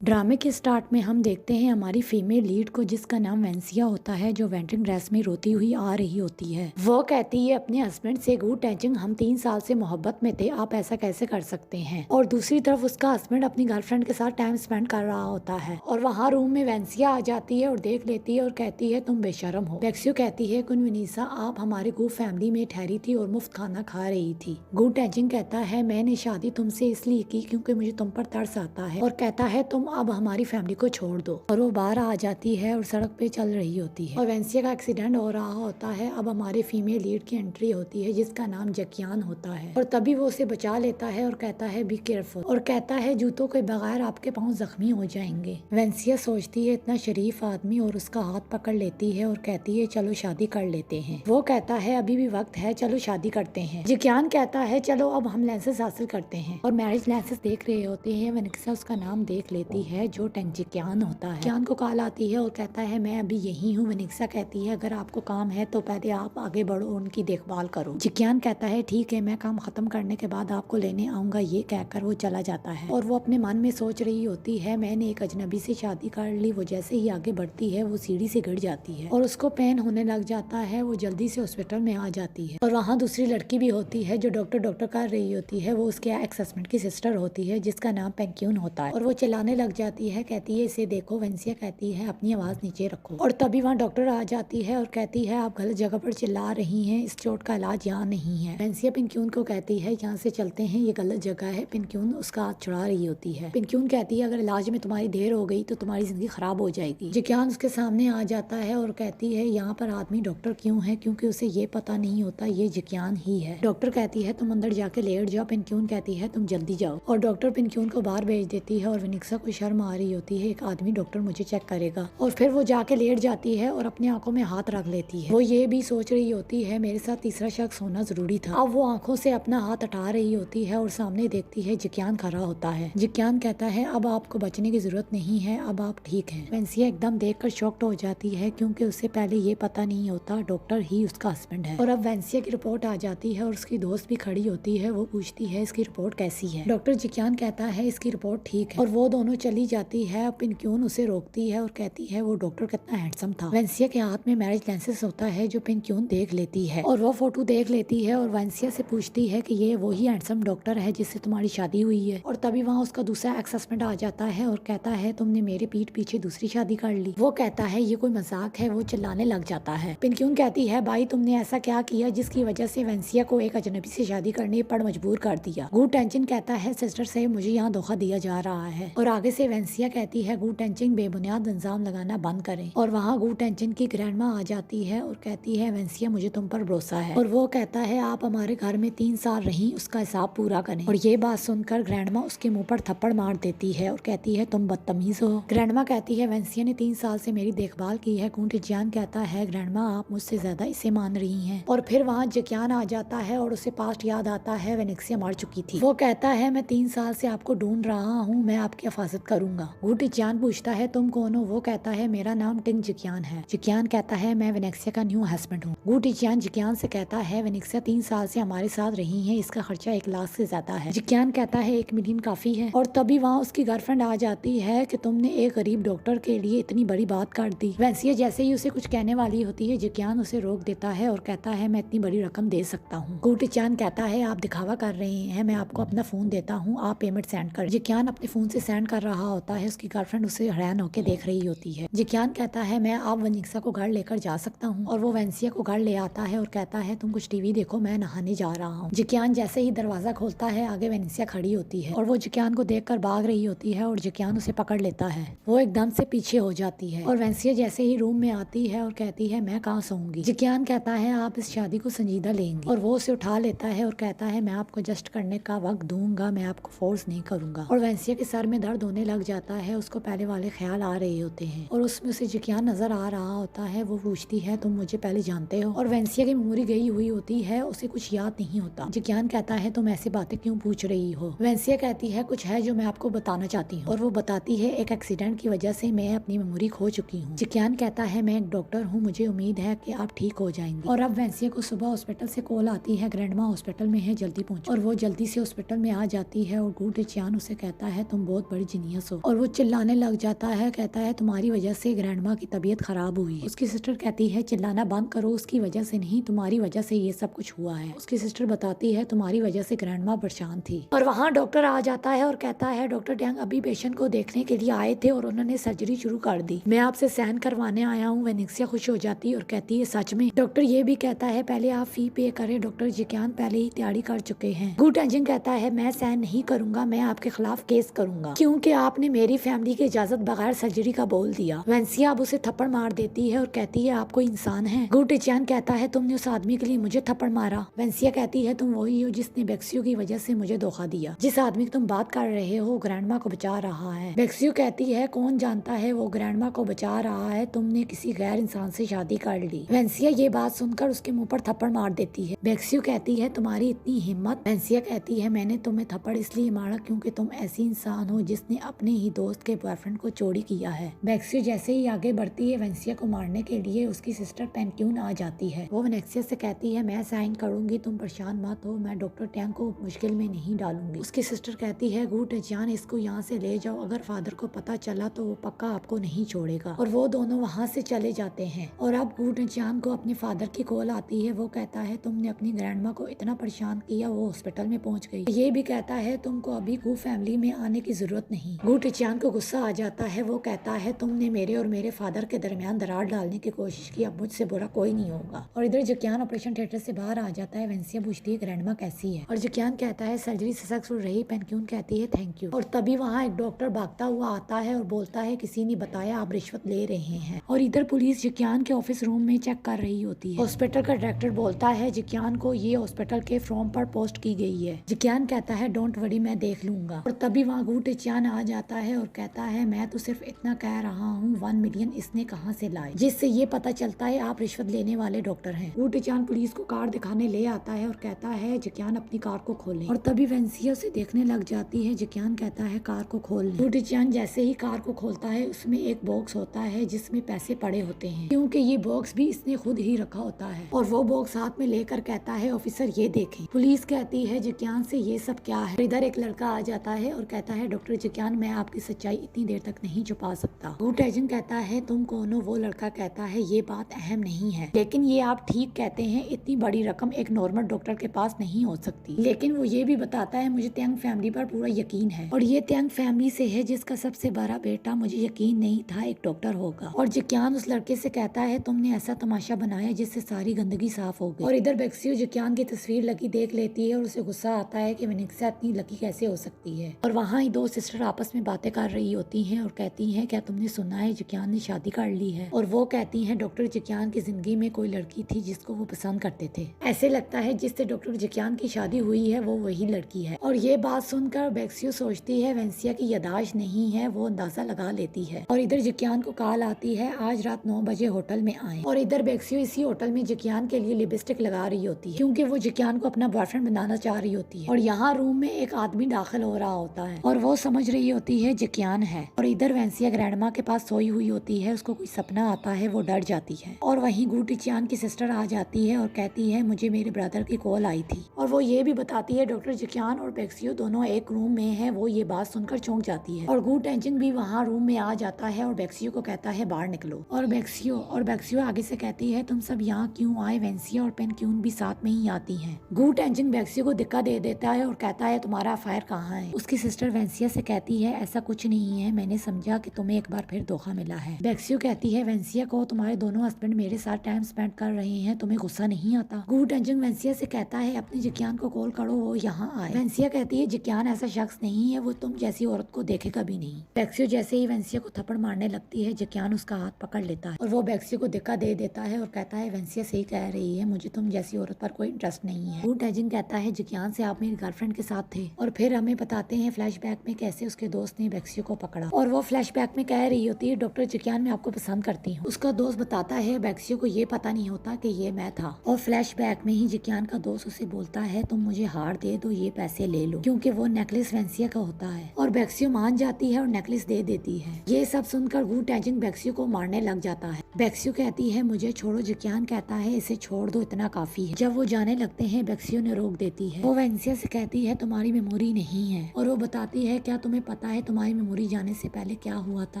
ड्रामे के स्टार्ट में हम देखते हैं हमारी फीमेल लीड को, जिसका नाम वेंसिया होता है, जो वेडिंग ड्रेस में रोती हुई आ रही होती है। वो कहती है अपने हस्बैंड से, गू टेंजिंग, हम 3 साल से मोहब्बत में थे, आप ऐसा कैसे कर सकते हैं। और दूसरी तरफ उसका हस्बैंड अपनी गर्लफ्रेंड के साथ टाइम स्पेंड कर रहा होता है और वहाँ रूम में वेंसिया आ जाती है और देख लेती है और कहती है तुम बेशरम हो। वेक्सियो कहती है कुन विनीसा, आप हमारे गू फैमिली में ठहरी थी और मुफ्त खाना खा रही थी। गू टेंजिंग कहता है मैंने शादी तुमसे इसलिए की क्योंकि मुझे तुम पर तरस आता है, और कहता है तुम अब हमारी फैमिली को छोड़ दो। और वो बाहर आ जाती है और सड़क पे चल रही होती है और वेंसिया का एक्सीडेंट हो रहा होता है। अब हमारे फीमेल लीड की एंट्री होती है जिसका नाम जकियान होता है और तभी वो उसे बचा लेता है और कहता है बी केयरफुल, और कहता है जूतों के बगैर आपके पाँव जख्मी हो जाएंगे। वेंसिया सोचती है इतना शरीफ आदमी और उसका हाथ पकड़ लेती है और कहती है चलो शादी कर लेते हैं। वो कहता है अभी भी वक्त है, चलो शादी करते हैं। जकियान कहता है चलो अब हम लाइसेंस हासिल करते हैं और मैरिज लाइसेंस देख रहे होते हैं। वेनिक्सा उसका नाम देख लेती है जो टेंजिकियान होता है। कियान को कॉल आती है और कहता है मैं अभी यही हूँ। वेनिक्सा कहती है अगर आपको काम है तो पहले आप आगे बढ़ो, उनकी देखभाल करो। जिकियान कहता है ठीक है, मैं काम खत्म करने के बाद आपको लेने आऊंगा। ये कहकर वो चला जाता है और वो अपने मन में सोच रही होती है मैंने एक अजनबी से शादी कर ली। वो जैसे ही आगे बढ़ती है वो सीढ़ी से गिर जाती है और उसको पेन होने लग जाता है। वो जल्दी से हॉस्पिटल में आ जाती है और वहाँ दूसरी लड़की भी होती है जो डॉक्टर कर रही होती है। वो उसके एक्स हस्बैंड की सिस्टर होती है जिसका नाम पेंक्यून होता है और वो चिल्लाने लग जाती है, कहती है इसे देखो। वेंसिया कहती है अपनी आवाज नीचे रखो और तभी वहाँ डॉक्टर आ जाती है और कहती है आप गलत जगह पर चिल्ला रही हैं, इस चोट का इलाज यहाँ नहीं है। वेंसिया पिनक्यून को कहती है यहाँ से चलते हैं, ये गलत जगह है। पिनक्यून उसका हाथ छुड़ा रही होती है। पिनक्यून कहती है अगर इलाज में तुम्हारी देर हो गई तो तुम्हारी जिंदगी खराब हो जाएगी। जिकियान उसके सामने आ जाता है और कहती है यहाँ पर आदमी डॉक्टर क्यों है, क्योंकि उसे ये पता नहीं होता ये जिकियान ही है। डॉक्टर कहती है तुम अंदर जाके लेट जाओ। पिनक्यून कहती है तुम जल्दी जाओ और डॉक्टर पिनक्यून को बाहर भेज देती है और वेनिक्सा को शर्म आ रही होती है, एक आदमी डॉक्टर मुझे चेक करेगा। और फिर वो जाके लेट जाती है और अपनी आंखों में हाथ रख लेती है। वो ये भी सोच रही होती है मेरे साथ तीसरा शख्स होना जरूरी था। अब वो आंखों से अपना हाथ हटा रही होती है और सामने देखती है जिकियान खड़ा होता है। जिकियान कहता है अब आपको बचने की जरूरत नहीं है, अब आप ठीक हैं। वेंसिया एकदम देखकर शॉक्ड हो जाती है क्योंकि उससे पहले ये पता नहीं होता डॉक्टर ही उसका हस्बैंड है। और अब वेंसिया की रिपोर्ट आ जाती है और उसकी दोस्त भी खड़ी होती है। वो पूछती है इसकी रिपोर्ट कैसी है। डॉक्टर जिकियान कहता है इसकी रिपोर्ट ठीक है और वो दोनों चली जाती है। पिनक्यून उसे रोकती है और कहती है वो डॉक्टर कितना हैंडसम था। वेंसिया के हाथ में मैरिज लाइसेंस होता है जो पिनक्यून देख लेती है और वो फोटो देख लेती है और वेंसिया से पूछती है कि ये वही हैंडसम डॉक्टर है जिससे तुम्हारी शादी हुई है। और तभी वहाँ उसका दूसरा एक्स हस्बैंड आ जाता है और कहता है तुमने मेरे पीठ पीछे दूसरी शादी कर ली। वो कहता है ये कोई मजाक है। वो चिल्लाने लग जाता है। पिनक्यून कहती है भाई तुमने ऐसा क्या किया जिसकी वजह से वेंसिया को एक अजनबी से शादी करने पर मजबूर कर दिया। गू टेंजिंग कहता है सिस्टर से मुझे यहाँ धोखा दिया जा रहा है। और आगे से वेंसिया कहती है गू टेंजिंग बेबुनियाद इल्जाम लगाना बंद करें। और वहाँ गू टेंजिंग की ग्रैंडमा आ जाती है और कहती है वेंसिया मुझे तुम पर भरोसा है। और वो कहता है आप हमारे घर में 3 साल रही, उसका हिसाब पूरा करें। और ये बात सुनकर ग्रैंडमा उसके मुंह पर थप्पड़ मार देती है और कहती है तुम बदतमीज हो। ग्रैंडमा कहती है वेंसिया ने 3 साल से मेरी देखभाल की है। जिकियान कहता है ग्रैंडमा आप मुझसे ज्यादा इसे मान रही हैं। और फिर वहाँ जिकियान आ जाता है और उसे पास्ट याद आता है वेनिक्सिया मर चुकी थी। वो कहता है मैं 3 साल से आपको ढूंढ रहा हूँ, मैं आपकी हिफाजत करूंगा। जिकियान पूछता है तुम कौन हो। वो कहता है मेरा नाम टिंग जिकियान है। जिकियान कहता है मैं वेनिक्सिया का न्यू हस्बैंड हूँ। जिकियान जिकियान से कहता है वेनिक्सिया 3 साल से हमारे साथ रही है, इसका खर्चा 1 लाख से ज्यादा है। जिकियान कहता है 1 मिलियन काफी है। और तभी वहाँ उसकी गर्लफ्रेंड आ जाती है कि तुमने एक गरीब डॉक्टर के लिए इतनी बड़ी बात कर दी। वेंसिया जैसे ही उसे कुछ कहने वाली होती है जिकियान उसे रोक देता है और कहता है मैं इतनी बड़ी रकम दे सकता हूँ। जिकियान कहता है आप दिखावा कर रहे हैं, मैं आपको अपना फोन देता हूँ, आप पेमेंट सेंड कर। जिकियान अपने फोन से सेंड कर रहा होता है। उसकी गर्लफ्रेंड उसे हैरान होकर देख रही होती है। जिकियान कहता है मैं आप वेनिक्सा को घर लेकर जा सकता हूँ। और वो वेंसिया को घर ले आता है और कहता है तुम कुछ टीवी देखो, मैं नहाने जा रहा हूँ। जिकियान जैसे ही दरवाजा खोलता है आगे वेनिक्सिया खड़ी होती है और वो जिकियान को देखकर भाग रही होती है और जिकियान उसे पकड़ लेता है। वो एकदम से पीछे हो जाती है और वेंसिया जैसे ही रूम में आती है और कहती है मैं कहाँ सोऊंगी। जिकियान कहता है आप इस शादी को संजीदा लेंगे और वो उसे उठा लेता है और कहता है मैं आपको एडजस्ट करने का वक्त दूंगा, मैं आपको फोर्स नहीं करूंगा। और वेंसिया के सर में दर्द होने लग जाता है। उसको पहले वाले ख्याल आ रहे होते हैं और उसमें उसे जिकियान नजर आ रहा होता है। वो पूछती है तुम मुझे पहले जानते हो। और वेंसिया की मेमोरी गई हुई होती है, उसे कुछ याद नहीं होता। जिकियान कहता है तुम ऐसी बातें क्यों पूछ रही हो। वेंसिया कहती है कुछ है जो मैं आपको बताना चाहती हूँ। और वो बताती है एक एक्सीडेंट की वजह से मैं अपनी मेमोरी खो चुकी हूँ। जिकियान कहता है मैं एक डॉक्टर हूँ, मुझे उम्मीद है कि आप ठीक हो जाएंगे। और अब वेंसिया को सुबह हॉस्पिटल से कॉल आती है ग्रैंडमा हॉस्पिटल में है, जल्दी पहुंचो। और वो जल्दी से हॉस्पिटल में आ जाती है और जिकियान उसे कहता है तुम बहुत बड़ी दुनिया से। और वो चिल्लाने लग जाता है, कहता है तुम्हारी वजह से ग्रैंडमा की तबीयत खराब हुई। उसकी सिस्टर कहती है चिल्लाना बंद करो, उसकी वजह से नहीं, तुम्हारी वजह से ये सब कुछ हुआ है। उसकी सिस्टर बताती है तुम्हारी वजह से ग्रैंडमा परेशान थी। और वहाँ डॉक्टर आ जाता है और कहता है डॉक्टर टैंग अभी पेशेंट को देखने के लिए आए थे और उन्होंने सर्जरी शुरू कर दी। मैं आपसे सहन करवाने आया हूँ। वेनेक्सिया खुश हो जाती है और कहती है सच में? डॉक्टर ये भी कहता है पहले आप फी पे करें, डॉक्टर जिक्यान पहले ही तैयारी कर चुके हैं। गू टेंजिंग कहता है मैं सहन नहीं करूंगा, मैं आपके खिलाफ केस करूंगा क्योंकि आपने मेरी फैमिली की इजाजत बगैर सर्जरी का बोल दिया। वेंसिया अब उसे थप्पड़ मार देती है और कहती है आप कोई इंसान है। गू टेंजिंग कहता है तुमने उस आदमी के लिए मुझे थप्पड़ मारा। वेंसिया कहती है तुम वही हो जिसने बेक्सियो की वजह से मुझे धोखा दिया। जिस आदमी की तुम बात कर रहे हो ग्रैंडमा को बचा रहा है। बेक्सियो कहती है कौन जानता है वो ग्रैंडमा को बचा रहा है, तुमने किसी गैर इंसान से शादी कर ली। वेंसिया ये बात सुनकर उसके मुंह पर थप्पड़ मार देती है। बेक्सियो कहती है तुम्हारी इतनी हिम्मत। वेंसिया कहती है मैंने तुम्हें थप्पड़ इसलिए मारा क्योंकि तुम ऐसी इंसान हो जिसने अपने ही दोस्त के बॉयफ्रेंड को चोरी किया है। बेक्सियो जैसे ही आगे बढ़ती है वेंसिया को मारने के लिए उसकी सिस्टर पेनक्यून आ जाती है। वो वेनेक्सिया से कहती है मैं साइन करूंगी, तुम परेशान मत हो, मैं डॉक्टर टैंग को मुश्किल में नहीं डालूंगी। उसकी सिस्टर कहती है गू टेंजिंग इसको यहाँ से ले जाओ, अगर फादर को पता चला तो वो पक्का आपको नहीं छोड़ेगा। और वो दोनों वहाँ से चले जाते हैं। और अब गू टेंजिंग को अपने फादर की कॉल आती है। वो कहता है तुमने अपनी ग्रैंडमा को इतना परेशान किया वो हॉस्पिटल में पहुंच गई। ये भी कहता है तुमको अभी गू फैमिली में आने की जरूरत नहीं। गू टेंजिंग को गुस्सा आ जाता है। वो कहता है तुमने मेरे और मेरे फादर के दरमियान दरार डालने की कोशिश की, अब मुझसे बुरा कोई नहीं होगा। और इधर जिक्यान ऑपरेशन थिएटर से बाहर आ जाता है। वेंसिया पूछती है ग्रैंडमा कैसी है और जिक्यान कहता है सर्जरी सक्सेसफुल रही। पेनक्यून कहती है थैंक यू। और तभी वहाँ एक डॉक्टर भागता हुआ आता है और बोलता है किसी ने बताया आप रिश्वत ले रहे हैं। और इधर पुलिस जिक्यान के ऑफिस रूम में चेक कर रही होती है। हॉस्पिटल का डायरेक्टर बोलता है जिक्यान को ये हॉस्पिटल के फॉर्म पर पोस्ट की गई है। जिक्यान कहता है डोंट वरी मैं देख लूंगा। और तभी वहाँ गू टेंजिंग आ जाता है और कहता है मैं तो सिर्फ इतना कह रहा हूँ 1 मिलियन इसने कहाँ से लाए, जिससे ये पता चलता है आप रिश्वत लेने वाले डॉक्टर हैं। गू टेंजिंग पुलिस को कार दिखाने ले आता है और कहता है जिक्यान अपनी कार को खोले। और तभी वेंसिया उसे देखने लग जाती है। जिक्यान कहता है कार को खोल ले। गू टेंजिंग जैसे ही कार को खोलता है उसमें एक बॉक्स होता है जिसमें पैसे पड़े होते हैं, क्योंकि ये बॉक्स भी इसने खुद ही रखा होता है। और वो बॉक्स हाथ में लेकर कहता है ऑफिसर ये देखें। पुलिस कहती है जिक्यान से ये सब क्या है। इधर एक लड़का आ जाता है और कहता है डॉक्टर जिक्यान मैं आपकी सच्चाई इतनी देर तक नहीं छुपा सकता। गू टेंजिंग कहता है तुम कौन हो। वो लड़का कहता है ये बात अहम नहीं है, लेकिन ये आप ठीक कहते हैं, इतनी बड़ी रकम एक नॉर्मल डॉक्टर के पास नहीं हो सकती। लेकिन वो ये भी बताता है मुझे टैंग फैमिली पर पूरा यकीन है और ये टैंग फैमिली से है जिसका सबसे बड़ा बेटा मुझे यकीन नहीं था एक डॉक्टर होगा। और जिक्यान उस लड़के से कहता है तुमने ऐसा तमाशा बनाया जिससे सारी गंदगी साफ हो गई। और इधर बेक्सियो जिक्यान की तस्वीर लगी देख लेती है और उसे गुस्सा आता है कि वेनेक्सिया इतनी लकी कैसे हो सकती है। और वहाँ ही दो सिस्टर आपस में बातें कर रही होती हैं और कहती हैं क्या तुमने सुना है जिक्यान ने शादी कर ली है। और वो कहती हैं डॉक्टर जिक्यान की जिंदगी में कोई लड़की थी जिसको वो पसंद करते थे, ऐसे लगता है जिससे डॉक्टर जिक्यान की शादी हुई है वो वही लड़की है। और ये बात सुनकर बेक्सियो सोचती है वेंसिया की यादाश्त नहीं है, वो अंदाजा लगा लेती है। और इधर जिक्यान को कॉल आती है आज रात 9 बजे होटल में आए। और इधर बेक्सियो इसी होटल में जिक्यान के लिए लिपस्टिक लगा रही होती है क्योंकि वो जिक्यान को अपना बॉयफ्रेंड बनाना चाह रही होती है। और यहाँ रूम में एक आदमी दाखिल हो रहा होता है और वो समझ रही होती है जिक्यान है। और इधर वेंसिया ग्रैंडमा के पास सोई हुई होती है, उसको कोई सपना आता है, वो डर जाती है। और वहीं गू टेंजिंग की सिस्टर आ जाती है और कहती है मुझे मेरे ब्रदर की कॉल आई थी। और वो ये भी बताती है डॉक्टर जिक्यान और बेक्सियो दोनों एक रूम में है। वो ये बात सुनकर चौंक जाती है। और गू टेंजिंग भी वहाँ रूम में आ जाता है और बेक्सियो को कहता है बाहर निकलो। और बेक्सियो आगे से कहती है तुम सब यहाँ क्यों आए। वेंसिया और पेनक्यून भी साथ में ही आती हैं। गू टेंजिंग बेक्सियो को धक्का दे देता है और कहता है तुम्हारा अफायर कहाँ है। उसकी सिस्टर वेंसिया से कहती है ऐसा कुछ नहीं है, मैंने समझा कि तुम्हें एक बार फिर धोखा मिला है। बेक्सियो कहती है वेंसिया को तुम्हारे दोनों हस्बैंड मेरे साथ टाइम स्पेंड कर रहे हैं, तुम्हें गुस्सा नहीं आता। गू टेंजिंग वेंसिया से कहता है अपने जिक्यान को कॉल करो वो यहाँ आए। वेंसिया कहती है जिक्यान ऐसा शख्स नहीं है, वो तुम जैसी औरत को देखेगा भी नहीं। बेक्सियो जैसे ही वेंसिया को थप्पड़ मारने लगती है जिक्यान उसका हाथ पकड़ लेता है और वो बेक्सियो को धक्का दे देता है और कहता है वेंसिया सही कह रही है, मुझे तुम जैसी औरत पर कोई इंटरेस्ट नहीं है। गू टेंजिंग कहता है जिक्यान से आप मेरी गर्लफ्रेंड के साथ थे। और फिर हमें बताते हैं फ्लैशबैक में कैसे उसके दोस्त ने बेक्सियो को पकड़ा। और वो फ्लैशबैक में कह रही होती है डॉक्टर जिक्यान मैं आपको पसंद करती हूँ। उसका दोस्त बताता है बेक्सियो को ये पता नहीं होता कि ये मैं था। और फ्लैशबैक में ही जिक्यान का दोस्त उसे बोलता है तुम मुझे हार दे दो, ये पैसे ले लो, क्योंकि वो नेकलेस वेंसिया का होता है। और बेक्सियो मान जाती है और नेकलेस दे देती है। ये सब सुनकर गू टेंजिंग बेक्सियो को मारने लग जाता है। बेक्सियो कहती है मुझे छोड़ो। जिक्यान कहता है इसे छोड़ दो, इतना काफी है। जब वो जाने लगते हैं बेक्सियो ने रोक देती है। वो वेंसिया से कहती है तुम्हारी मेमोरी नहीं है। और वो बताती है क्या तुम्हें पता आता है तुम्हारी मेमोरी जाने से पहले क्या हुआ था।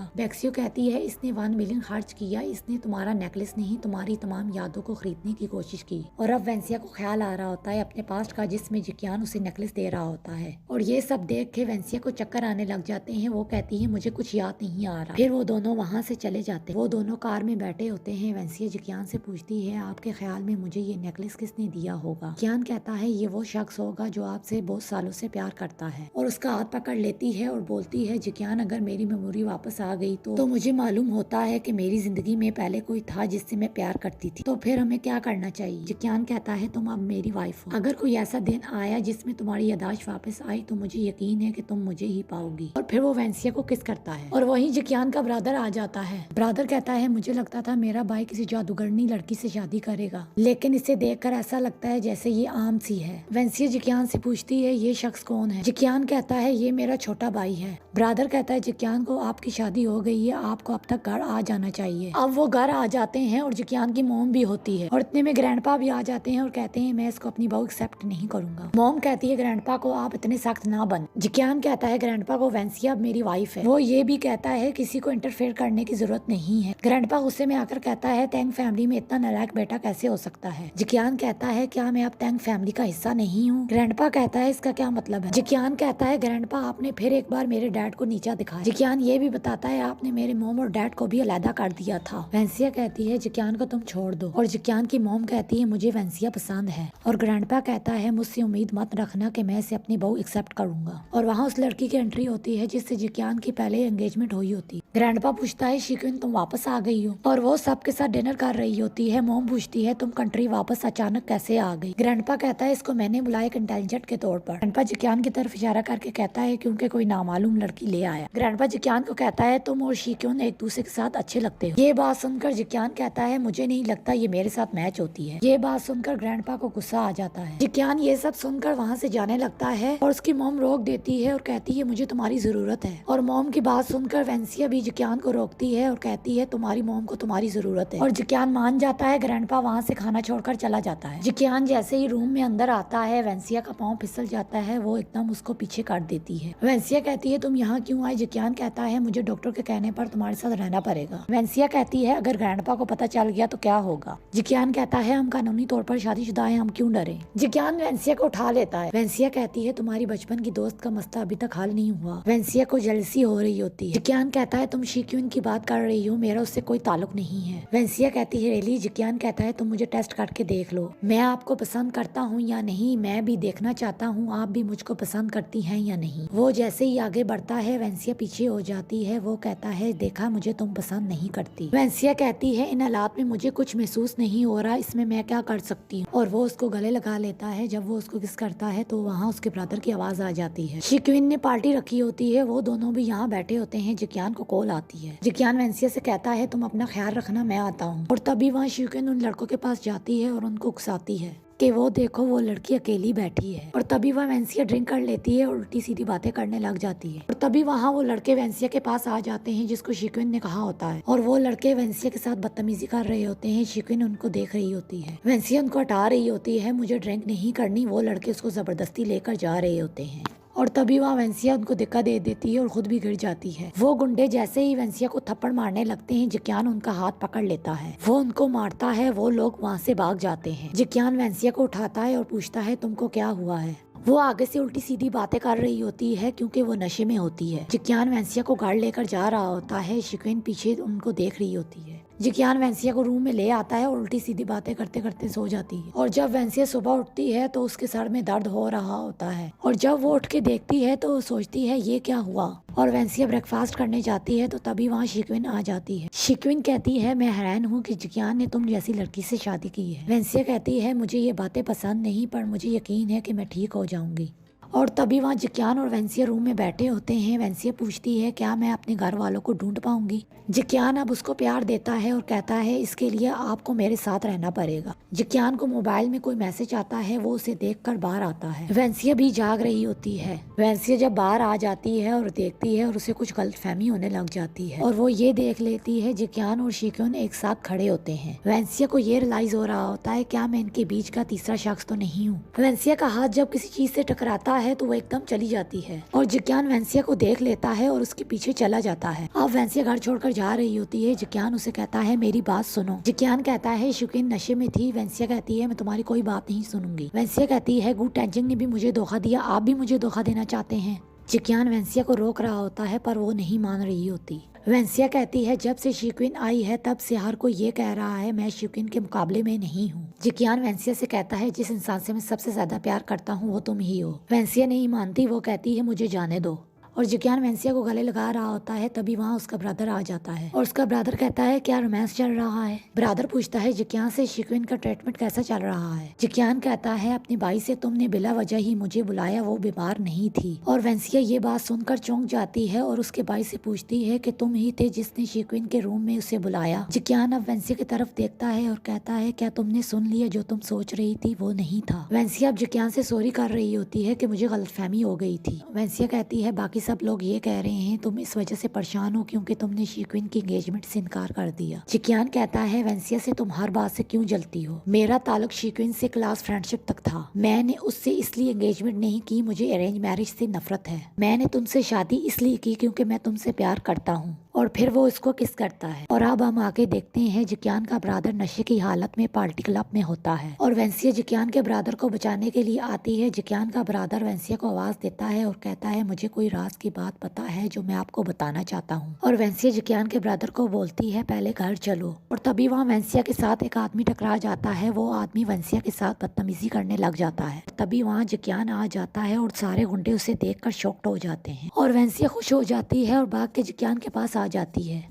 बैक्सियो कहती है इसने 1 मिलियन खर्च किया, इसने तुम्हारा नेकलेस नहीं तुम्हारी तमाम यादों को खरीदने की कोशिश की। और अब वेंसिया को ख्याल आ रहा होता है अपने पास्ट का जिसमें जिकियान उसे नेकलेस दे रहा होता है। और ये सब देख के वेंसिया को चक्कर आने लग जाते हैं। वो कहती है मुझे कुछ याद नहीं आ रहा। फिर वो दोनों वहाँ से चले जाते हैं। वो दोनों कार में बैठे होते हैं। वेंसिया जिकियान से पूछती है आपके ख्याल में मुझे ये नेकलेस किसने दिया होगा। जिकियान कहता है ये वो शख्स होगा जो आपसे बहुत सालों से प्यार करता है। और उसका हाथ पकड़ लेती है और बोलती है जिकियान अगर मेरी मेमोरी वापस आ गई तो मुझे मालूम होता है कि मेरी जिंदगी में पहले कोई था जिससे मैं प्यार करती थी, तो फिर हमें क्या करना चाहिए। जिकियान कहता है तुम अब मेरी वाइफ हो। अगर कोई ऐसा दिन आया जिसमें तुम्हारी यादाश्त वापस आई तो मुझे यकीन है कि तुम मुझे ही पाओगी। और फिर वो वेंसिया को किस करता है। और वहीं जिकियान का ब्रदर आ जाता है। ब्रदर कहता है मुझे लगता था मेरा भाई किसी जादूगरनी लड़की से शादी करेगा, लेकिन इसे देखकर ऐसा लगता है जैसे ये आम सी है। वेंसिया जिकियान से पूछती है ये शख्स कौन है। जिकियान कहता है ये मेरा छोटा भाई है। ब्रदर कहता है जिकियान को आपकी शादी हो गई है, आपको अब तक घर आ जाना चाहिए। अब वो घर आ जाते हैं और जिकियान की मोम भी होती है और इतने में ग्रैंडपा भी आ जाते हैं और कहते हैं मैं इसको अपनी बहू एक्सेप्ट नहीं करूंगा। मोम कहती है ग्रैंडपा को आप इतने सख्त ना बन। जिकियान कहता है ग्रैंडपा को वेंसिया अब मेरी वाइफ है। वो ये भी कहता है किसी को इंटरफेयर करने की जरूरत नहीं है। ग्रैंडपा गुस्से में आकर कहता है तेंग फैमिली में इतना नालायक बेटा कैसे हो सकता है। जिकियान कहता है क्या मैं अब तेंग फैमिली का हिस्सा नहीं हूँ। ग्रैंडपा कहता है इसका क्या मतलब है। जिकियान कहता है ग्रैंडपा आपने फिर एक बार मेरे डैड को नीचा दिखाया। जिकियान ये भी बताता है आपने मेरे मोम और डैड को भी अलहदा कर दिया था। वेंसिया कहती है जिकियान को तुम छोड़ दो। और जिकियान की मोम कहती है मुझे वेंसिया पसंद है। और ग्रैंडपा कहता है मुझसे उम्मीद मत रखना कि मैं इसे अपनी बहू एक्सेप्ट करूंगा। और वहाँ उस लड़की की एंट्री होती है जिससे जिकियान की पहले एंगेजमेंट हुई होती। ग्रैंडपा पूछता है शिक्विन तुम वापस आ गई हो। और वो सबके साथ डिनर कर रही होती है। मोम पूछती है तुम कंट्री वापस अचानक कैसे आ गई। ग्रैंडपा कहता है इसको मैंने बुलाया एक इंटेलिजेंट के तौर पर। ग्रैंडपा जिकियान की तरफ इशारा करके कहता है क्योंकि कोई नामालूम लड़की ले आया। ग्रैंडपा जिकियान को कहता है तुम और शिक्विन एक दूसरे के साथ अच्छे लगते हो। ये बात सुनकर जिकियान कहता है मुझे नहीं लगता ये मेरे साथ मैच होती है। ये बात सुनकर ग्रैंडपा को गुस्सा आ जाता है। जिकियान ये सब सुनकर वहाँ से जाने लगता है और उसकी मोम रोक देती है और कहती है मुझे तुम्हारी जरूरत है। और मोम की बात सुनकर वेंसिया भी जिकियान को रोकती है और कहती है तुम्हारी मोम को तुम्हारी जरूरत है। और जिकियान मान जाता है। ग्रैंडपा वहाँ से खाना छोड़कर चला जाता है। जिकियान जैसे ही रूम में अंदर आता है वेंसिया का पाँव फिसल जाता है। वो एकदम उसको पीछे काट देती है। वेंसिया कहती है तुम यहाँ क्यों आए। जिकियान कहता है मुझे डॉक्टर के कहने पर तुम्हारे साथ रहना पड़ेगा। वेंसिया कहती है अगर ग्रैंडपा को पता चल गया तो क्या होगा। जिकियान कहता है हम कानूनी तौर पर शादीशुदा हैं, हम क्यों डरे। जिकियान वेंसिया को उठा लेता है। वेंसिया कहती है तुम्हारी बचपन की दोस्त का मसला अभी तक हल नहीं हुआ। वेंसिया को जेलसी हो रही होती है। जिकियान कहता है तुम शिक्विन की बात कर रही हो, मेरा उससे कोई ताल्लुक नहीं है। वेंसिया कहती है रेली। जिकियान कहता है तुम मुझे टेस्ट करके देख लो, मैं आपको पसंद करता हूँ या नहीं। मैं भी देखना चाहता हूँ आप भी मुझको पसंद करती हैं या नहीं। वो जैसे ही आगे बढ़ता है वेंसिया पीछे हो जाती है। वो कहता है देखा मुझे तुम पसंद नहीं करती। वेंसिया कहती है इन हालात में मुझे कुछ महसूस नहीं हो रहा, इसमें मैं क्या कर सकती हूँ। और वो उसको गले लगा लेता है। जब वो उसको किस करता है तो वहाँ उसके ब्रदर की आवाज आ जाती है। शिक्विन ने पार्टी रखी होती है। वो दोनों भी यहाँ बैठे होते हैं। जिकियान को कॉल आती है। जिकियान वेंसिया से कहता है तुम अपना ख्याल रखना, मैं आता हूँ। और तभी वहाँ शिक्विन उन लड़कों के पास जाती है और उनको उकसाती है कि वो देखो वो लड़की अकेली बैठी है। और तभी वह वेंसिया ड्रिंक कर लेती है और उल्टी सीधी बातें करने लग जाती है। और तभी वहाँ वो लड़के वेंसिया के पास आ जाते हैं जिसको शिक्विन ने कहा होता है। और वो लड़के वेंसिया के साथ बदतमीजी कर रहे होते हैं। शिक्विन उनको देख रही होती है। वेंसिया उनको हटा रही होती है, मुझे ड्रिंक नहीं करनी। वो लड़के उसको जबरदस्ती लेकर जा रहे होते हैं। और तभी वहाँ वेंसिया उनको धक्का दे देती है और खुद भी गिर जाती है। वो गुंडे जैसे ही वेंसिया को थप्पड़ मारने लगते हैं जिकियान उनका हाथ पकड़ लेता है। वो उनको मारता है। वो लोग वहाँ से भाग जाते हैं। जिकियान वेंसिया को उठाता है और पूछता है तुमको क्या हुआ है। वो आगे से उल्टी सीधी बातें कर रही होती है क्योंकि वो नशे में होती है। जिकियान वेंसिया को घर लेकर जा रहा होता है। शिक्विन पीछे उनको देख रही होती है। जिकियान वेंसिया को रूम में ले आता है और उल्टी सीधी बातें करते करते सो जाती है। और जब वेंसिया सुबह उठती है तो उसके सर में दर्द हो रहा होता है। और जब वो उठ के देखती है तो सोचती है ये क्या हुआ। और वेंसिया ब्रेकफास्ट करने जाती है तो तभी वहाँ शिक्विन आ जाती है। शिक्विन कहती है मैं हैरान हूँ कि जिकियान ने तुम जैसी लड़की से शादी की है। वेंसिया कहती है मुझे ये बातें पसंद नहीं, पर मुझे यकीन है कि मैं ठीक हो जाऊंगी। और तभी वहाँ जिकियान और वेंसिया रूम में बैठे होते हैं। वेंसिया पूछती है क्या मैं अपने घर वालों को ढूंढ पाऊंगी। जिकियान अब उसको प्यार देता है और कहता है इसके लिए आपको मेरे साथ रहना पड़ेगा। जिकियान को मोबाइल में कोई मैसेज आता है। वो उसे देखकर बाहर आता है। वेंसिया भी जाग रही होती है। वेंसिया जब बाहर आ जाती है और देखती है और उसे कुछ गलतफहमी होने लग जाती है। और वो ये देख लेती है जिकियान और शिक्विन एक साथ खड़े होते हैं। वेंसिया को ये रियलाइज हो रहा होता है क्या मैं इनके बीच का तीसरा शख्स तो नहीं हूँ। वेंसिया का हाथ जब किसी चीज से टकराता है तो वो एकदम चली जाती है और जिक्यान वेंसिया को देख लेता है और उसके पीछे चला जाता है। अब वेंसिया घर छोड़कर जा रही होती है। जिक्यान उसे कहता है मेरी बात सुनो। जिक्यान कहता है शिक्विन नशे में थी। वेंसिया कहती है मैं तुम्हारी कोई बात नहीं सुनूंगी। वेंसिया कहती है गु टेंजिंग ने भी मुझे धोखा दिया, आप भी मुझे धोखा देना चाहते हैं। जिक्यान वेंसिया को रोक रहा होता है पर वो नहीं मान रही होती। वेंसिया कहती है जब से शिक्विन आई है तब से हर कोई ये कह रहा है मैं शिक्विन के मुकाबले में नहीं हूँ। जिक्यान वेंसिया से कहता है जिस इंसान से मैं सबसे ज्यादा प्यार करता हूँ वो तुम ही हो। वेंसिया नहीं मानती, वो कहती है मुझे जाने दो और जिक्यान वेंसिया को गले लगा रहा होता है। तभी वहाँ उसका ब्रदर आ जाता है और उसका ब्रदर कहता है क्या रोमांस चल रहा है। ब्रदर पूछता है जिक्यान से शिक्विन का ट्रीटमेंट कैसा चल रहा है। जिक्यान कहता है अपने भाई से तुमने बिला वजह ही मुझे बुलाया, वो बीमार नहीं थी। और वेंसिया ये बात सुनकर चौंक जाती है और उसके भाई से पूछती है कि तुम ही थे जिसने शिक्विन के रूम में उसे बुलाया। जिक्यान अब वेंसिया की तरफ देखता है और कहता है क्या तुमने सुन लिया, जो तुम सोच रही थी वो नहीं था। वेंसिया अब जिक्यान से सॉरी कर रही होती है कि मुझे गलतफहमी हो गई थी। वेंसिया कहती है बाकी सब लोग ये कह रहे हैं तुम इस वजह से परेशान हो क्योंकि तुमने शिक्विन की एंगेजमेंट से इनकार कर दिया। जिक्यान कहता है वेंसिया से तुम हर बात से क्यों जलती हो, मेरा ताल्लुक शिक्विन से क्लास फ्रेंडशिप तक था। मैंने उससे इसलिए एंगेजमेंट नहीं की, मुझे अरेंज मैरिज से नफरत है। मैंने तुमसे शादी इसलिए की क्योंकि मैं तुमसे प्यार करता हूँ। और फिर वो इसको किस करता है। और अब हम आके देखते हैं जिक्यान का ब्रदर नशे की हालत में पार्टी क्लब में होता है और वेंसिया जिक्यान के ब्रदर को बचाने के लिए आती है। जिक्यान का ब्रदर वेंसिया को आवाज देता है और कहता है मुझे कोई राज की बात पता है जो मैं आपको बताना चाहता हूँ। और वेंसिया जिक्यान के ब्रदर को बोलती है पहले घर चलो। और तभी वहाँ वेंसिया के साथ एक आदमी टकरा जाता है। वो आदमी वेंसिया के साथ बदतमीजी करने लग जाता है। तभी वहाँ जिक्यान आ जाता है और सारे गुंडे उसे देखकर शॉक्ड हो जाते हैं और वेंसिया खुश हो जाती है और भाग के जिक्यान के पास आ जाती है।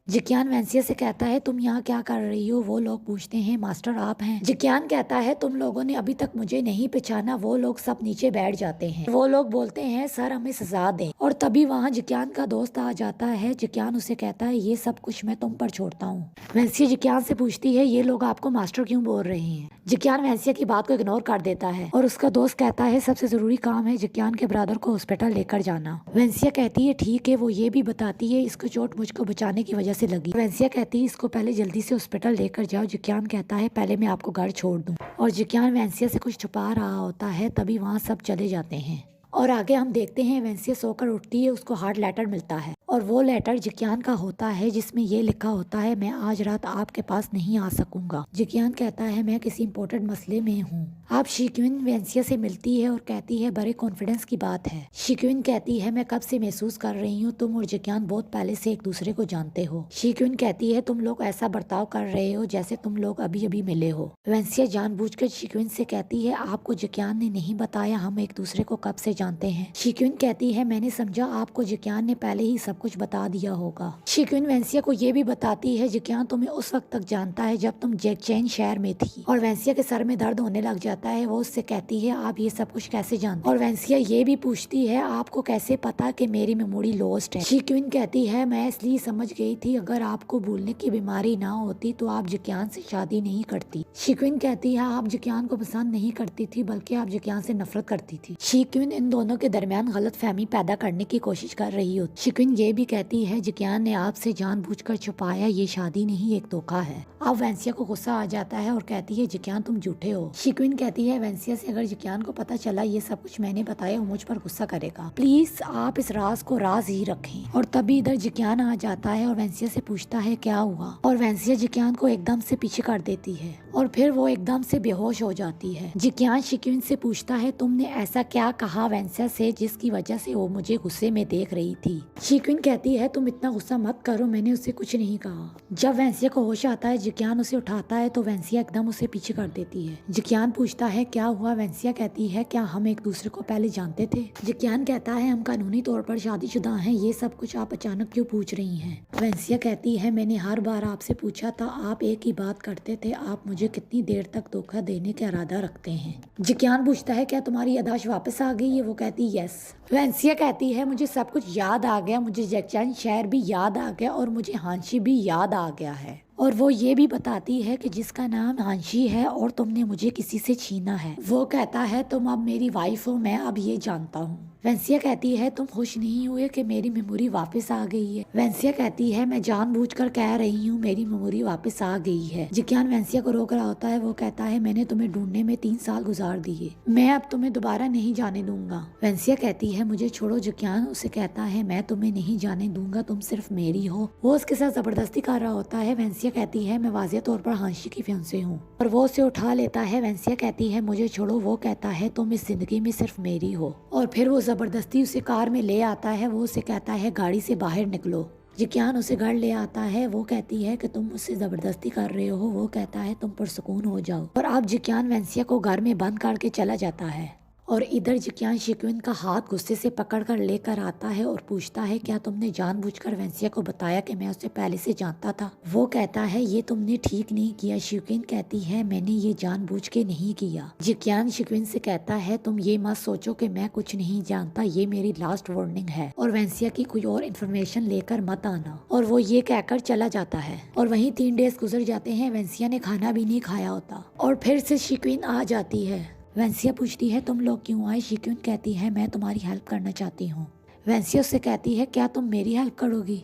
जिक्यान वेंसिया से कहता है तुम यहाँ क्या कर रही हो। वो लोग पूछते हैं मास्टर आप हैं। जिक्यान कहता है तुम लोगों ने अभी तक मुझे नहीं पहचाना। वो लोग सब नीचे बैठ जाते हैं। वो लोग बोलते हैं सर हमें सजा दें। और तभी वहाँ जिक्यान का दोस्त आ जाता है। जिक्यान उसे कहता है ये सब कुछ मैं तुम पर छोड़ता हूँ। वेंसिया जिक्यान से पूछती है ये लोग आपको मास्टर क्यों बोल रहे हैं। जिक्यान वेंसिया की बात को इग्नोर कर देता है और उसका दोस्त कहता है सबसे जरूरी काम है जिक्यान के ब्रदर को हॉस्पिटल लेकर जाना। वेंसिया कहती है ठीक है। वो ये भी बताती है इसको चोट मुझको बचाने की वजह से लगी। वेंसिया कहती है इसको पहले जल्दी से हॉस्पिटल लेकर जाओ। जिक्यान कहता है पहले मैं आपको घर छोड़ दूं। और जिक्यान वेंसिया से कुछ छुपा रहा होता है। तभी वहाँ सब चले जाते हैं और आगे हम देखते हैं वेंसिया सोकर उठती है, उसको हार्ट लेटर मिलता है और वो लेटर जिक्यान का होता है जिसमें ये लिखा होता है मैं आज रात आपके पास नहीं आ सकूंगा। जिक्यान कहता है मैं किसी इम्पोर्टेंट मसले में हूँ। अब शिक्विन वेंसिया से मिलती है और कहती है बड़े कॉन्फिडेंस की बात है। शिक्विन कहती है मैं कब से महसूस कर रही हूँ तुम और जिक्यान बहुत पहले से एक दूसरे को जानते हो। शिक्विन कहती है तुम लोग ऐसा बर्ताव कर रहे हो जैसे तुम लोग अभी अभी मिले हो। वेंसिया जानबूझकर शिक्विन से कहती है आपको जिक्यान ने नहीं बताया हम एक दूसरे को कब से जानते हैं। शिक्विन कहती है मैंने समझा आपको जिक्यान ने पहले ही सब कुछ बता दिया होगा। शिक्विन वेंसिया को ये भी बताती है जिक्यान तुम्हें उस वक्त तक जानता है जब तुम जैकचैन शहर में थी। और वेंसिया के सर में दर्द होने लग जाता है। वो उससे कहती है आप ये सब कुछ कैसे जानते। और वेंसिया ये भी पूछती है आपको कैसे पता कि मेरी मेमोरी लॉस्ट है। शिक्विन कहती है मैं इसलिए समझ गई थी अगर आपको भूलने की बीमारी ना होती तो आप जिक्यान से शादी नहीं करती। शिक्विन कहती है आप जिक्यान को पसंद नहीं करती थी बल्कि आप जिक्यान से नफरत करती थी। शिक्विन इन दोनों के दरमियान गलत फहमी पैदा करने की कोशिश कर रही हो। शिक्विन ये भी कहती है जिक्यान ने आपसे जानबूझकर छुपाया, ये शादी नहीं एक धोखा है। अब वेंसिया को गुस्सा आ जाता है और कहती है जिक्यान तुम झूठे हो। शिक्विन कहती है वेंसिया से अगर जिक्यान को पता चला ये सब कुछ मैंने बताया वो मुझ पर गुस्सा करेगा, प्लीज आप इस राज को राज ही रखें। और तभी इधर जिक्यान आ जाता है और वेंसिया से पूछता है क्या हुआ। और वेंसिया जिक्यान को एकदम से पीछे कर देती है और फिर वो एकदम से बेहोश हो जाती है। जिक्यान शिक्विन से पूछता है तुमने ऐसा क्या कहा वेंसिया से जिसकी वजह से वो मुझे गुस्से में देख रही थी। शिक्विन कहती है तुम इतना गुस्सा मत करो, मैंने उससे कुछ नहीं कहा। जब वेंसिया को होश आता है जिक्यान उसे उठाता है तो वेंसिया एकदम उसे पीछे कर देती है। जिक्यान पूछता है क्या हुआ। वेंसिया कहती है क्या हम एक दूसरे को पहले जानते थे। जिक्यान कहता है हम कानूनी तौर पर शादीशुदा हैं, ये सब कुछ आप अचानक क्यों पूछ रही हैं। वेंसिया कहती है मैंने हर बार आपसे पूछा था, आप एक ही बात करते थे, आप मुझे कितनी देर तक धोखा देने का इरादा रखते हैं। जिक्यान पूछता है क्या तुम्हारी याददाश्त वापस आ गई है। वो कहती यस। वेंसिया कहती है मुझे सब कुछ याद आ गया, मुझे जैकचैन शहर भी याद आ गया और मुझे हांशी भी याद आ गया है। और वो ये भी बताती है कि जिसका नाम हांशी है और तुमने मुझे किसी से छीना है। वो कहता है तुम अब मेरी वाइफ हो, मैं अब ये जानता हूँ। वेंसिया कहती है तुम खुश नहीं हुए कि मेरी मेमोरी वापस आ गई है। वेंसिया कहती है मैं जानबूझकर कह रही हूँ मेरी मेमोरी वापस आ गई है। जिक्यान वेंसिया को रोक रहा होता है। वो कहता है मैंने तुम्हें ढूंढने में 3 साल गुजार दिए, मैं अब तुम्हें दोबारा नहीं जाने दूंगा। वेंसिया कहती है मुझे छोड़ो। जिक्यान उसे कहता है मैं तुम्हें नहीं जाने दूंगा, तुम सिर्फ मेरी हो। वो उसके साथ जबरदस्ती कर रहा होता है। वेंसिया कहती है मैं वाज़ेह तौर पर हांशी की फियांसे हूँ, और वो उसे उठा लेता है। वेंसिया कहती है मुझे छोड़ो। वो कहता है तुम इस जिंदगी में सिर्फ मेरी हो, और फिर वो जबरदस्ती उसे कार में ले आता है। वो उसे कहता है गाड़ी से बाहर निकलो। जिक्यान उसे घर ले आता है। वो कहती है कि तुम मुझसे जबरदस्ती कर रहे हो। वो कहता है तुम पुरसुकून हो जाओ, और अब जिक्यान वेंसिया को घर में बंद करके चला जाता है। और इधर जिक्यान शिक्विन का हाथ गुस्से से पकड़कर लेकर आता है और पूछता है क्या तुमने जानबूझकर वेंसिया को बताया कि मैं उसे पहले से जानता था। वो कहता है ये तुमने ठीक नहीं किया। शिक्विन कहती है मैंने ये जानबूझ के नहीं किया। जिक्यान शिक्विन से कहता है तुम ये मत सोचो कि मैं कुछ नहीं जानता, ये मेरी लास्ट वार्निंग है, और वेंसिया की कोई और इन्फॉर्मेशन लेकर मत आना। और वो ये कहकर चला जाता है। और वहीं 3 डेज गुजर जाते हैं। वेंसिया ने खाना भी नहीं खाया होता, और फिर से शिक्विन आ जाती है। वेंसिया पूछती है तुम लोग क्यों आए। शिक्विन कहती है मैं तुम्हारी हेल्प करना चाहती हूँ। वेंसिया उससे कहती है क्या तुम मेरी हेल्प करोगी।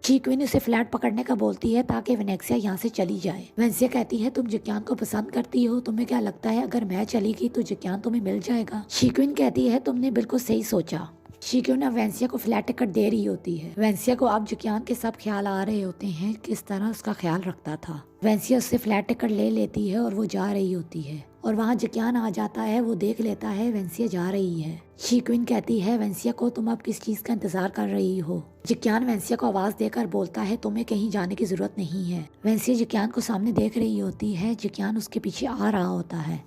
शिक्विन उसे फ्लैट पकड़ने का बोलती है ताकि वेनेक्सिया यहाँ से चली जाए। वेंसिया कहती है तुम जिक्यान को पसंद करती हो, तुम्हें क्या लगता है अगर मैं चली गई तो जिक्यान तुम्हें मिल जाएगा। शिक्विन कहती है तुमने बिल्कुल सही सोचा। शिक्विन अब वेंसिया को फ्लैट टिकट दे रही होती है। वेंसिया को अब जिक्यान के सब ख्याल आ रहे होते हैं किस तरह उसका ख्याल रखता था। वेंसिया उससे फ्लैट टिकट ले लेती है और वो जा रही होती है, और वहाँ जिक्यान आ जाता है। वो देख लेता है वेंसिया जा रही है। शिक्विन कहती है वेंसिया को तुम अब किस चीज का इंतजार कर रही हो। जिक्यान वेंसिया को आवाज देकर बोलता है तुम्हें कहीं जाने की जरूरत नहीं है। वेंसिया जिक्यान को सामने देख रही होती है। जिक्यान उसके पीछे आ रहा होता है,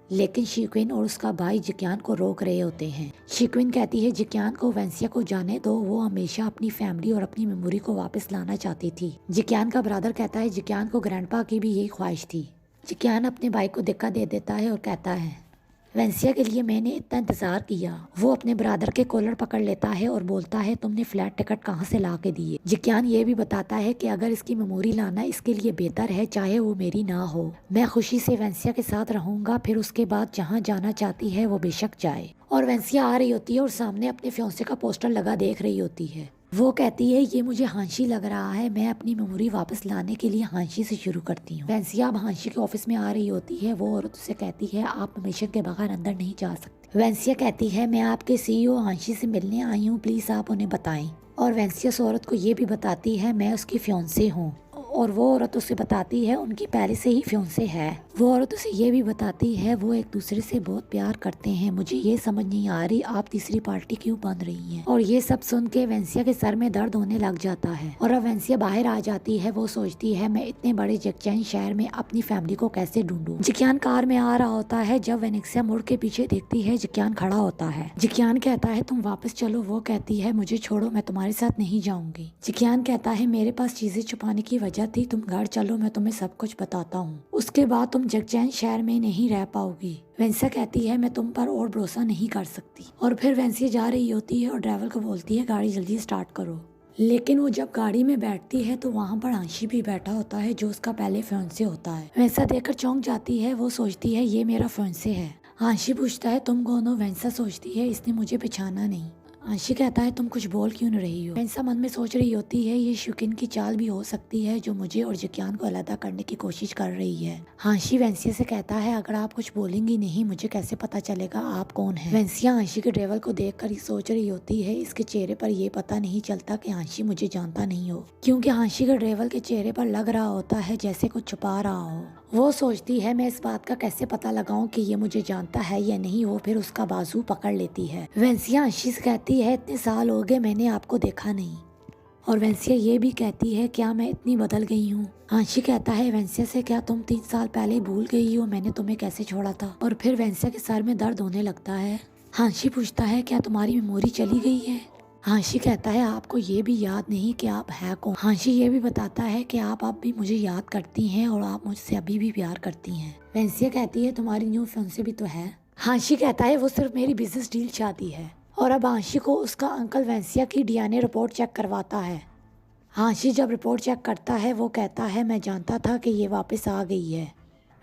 लेकिन शिक्विन और उसका भाई जिक्यान को रोक रहे होते हैं। शिक्विन कहती है जिक्यान को वेंसिया को जाने दो, वो हमेशा अपनी फैमिली और अपनी मेमोरी को वापस लाना चाहती थी। जिक्यान का ब्रदर कहता है जिक्यान को ग्रैंडपा की भी यही ख्वाहिश थी। जिक्यान अपने भाई को धक्का दे देता है और कहता है वेंसिया के लिए मैंने इतना इंतजार किया। वो अपने ब्रदर के कॉलर पकड़ लेता है और बोलता है तुमने फ्लैट टिकट कहाँ से ला के दिए। जिक्यान ये भी बताता है कि अगर इसकी मेमोरी लाना इसके लिए बेहतर है चाहे वो मेरी ना हो, मैं खुशी से वेंसिया के साथ रहूंगा, फिर उसके बाद जहाँ जाना चाहती है वो बेशक जाए। और वेंसिया आ रही होती है और सामने अपने फियांसे का पोस्टर लगा देख रही होती है। वो कहती है ये मुझे हांशी लग रहा है, मैं अपनी मेमोरी वापस लाने के लिए हांशी से शुरू करती हूँ। वेंसिया अब हांशी के ऑफिस में आ रही होती है। वो औरत उसे कहती है आप परमिशन के बगैर अंदर नहीं जा सकती। वेंसिया कहती है मैं आपके सीईओ हांशी से मिलने आई हूँ, प्लीज आप उन्हें बताएं। और वेंसिया उस औरत को ये भी बताती है मैं उसकी फियांसे हूँ, और वो औरत उसे बताती है उनकी पहले से ही फियांसे है। वो औरत उसे ये भी बताती है वो एक दूसरे से बहुत प्यार करते हैं। मुझे ये समझ नहीं आ रही आप तीसरी पार्टी क्यों बन रही हैं। और ये सब सुन के वेंसिया के सर में दर्द होने लग जाता है, और अब वेंसिया बाहर आ जाती है। वो सोचती है मैं इतने बड़े जिक्यान शहर में अपनी फैमिली को कैसे ढूंढूं। जिक्यान कार में आ रहा होता है। जब वेनेक्सिया मुड़ के पीछे देखती है जिक्यान खड़ा होता है। जिक्यान कहता है तुम वापस चलो। वो कहती है मुझे छोड़ो, मैं तुम्हारे साथ नहीं जाऊंगी। जिक्यान कहता है मेरे पास चीजें छुपाने की वजह थी, तुम घर चलो, मैं तुम्हें सब कुछ बताता हूँ, उसके बाद तुम जिक्यान शहर में नहीं रह पाओगी। वेंसिया कहती है मैं तुम पर और भरोसा नहीं कर सकती। और फिर वेंसिया जा रही होती है और ड्राइवर को बोलती है गाड़ी जल्दी स्टार्ट करो। लेकिन वो जब गाड़ी में बैठती है तो वहाँ पर हांशी भी बैठा होता है जो उसका पहले फियांसे होता है। वेंसिया देखकर चौंक जाती है। वो सोचती है ये मेरा फियांसे है। हांशी पूछता है तुम कौन हो। वेंसिया सोचती है इसने मुझे पहचाना नहीं। हांशी कहता है तुम कुछ बोल क्यों नहीं रही हो। वेंसिया मन में सोच रही होती है ये शिक्विन की चाल भी हो सकती है जो मुझे और जिक्यान को अलग करने की कोशिश कर रही है। हांशी वेंसिया से कहता है अगर आप कुछ बोलेंगी नहीं मुझे कैसे पता चलेगा आप कौन है। वेंसिया हांशी के ड्राइवर को देखकर सोच रही होती है इसके चेहरे पर ये पता नहीं चलता कि हांशी मुझे जानता नहीं हो, क्योंकि हांशी के ड्राइवर के चेहरे पर लग रहा होता है जैसे कुछ छुपा रहा हो। वो सोचती है मैं इस बात का कैसे पता लगाऊं कि ये मुझे जानता है या नहीं। वो फिर उसका बाजू पकड़ लेती है। वेंसिया हांशी से कहती है इतने साल हो गए मैंने आपको देखा नहीं। और वेंसिया ये भी कहती है क्या मैं इतनी बदल गई हूँ। हांशी कहता है वेंसिया से क्या तुम 3 साल पहले भूल गई हो मैंने तुम्हें कैसे छोड़ा था। और फिर वेंसिया के सर में दर्द होने लगता है। हांशी पूछता है क्या तुम्हारी मेमोरी चली गई है। हांशी कहता है आपको ये भी याद नहीं कि आप है कौन। हांशी ये भी बताता है कि आप अब भी मुझे याद करती हैं और आप मुझसे अभी भी प्यार करती हैं। वेंसिया कहती है तुम्हारी न्यू फियांसे भी तो है। हांशी कहता है वो सिर्फ मेरी बिजनेस डील चाहती है। और अब हांशी को उसका अंकल वेंसिया की डीएनए रिपोर्ट चेक करवाता है। हांशी जब रिपोर्ट चेक करता है वो कहता है मैं जानता था कि ये वापस आ गई है।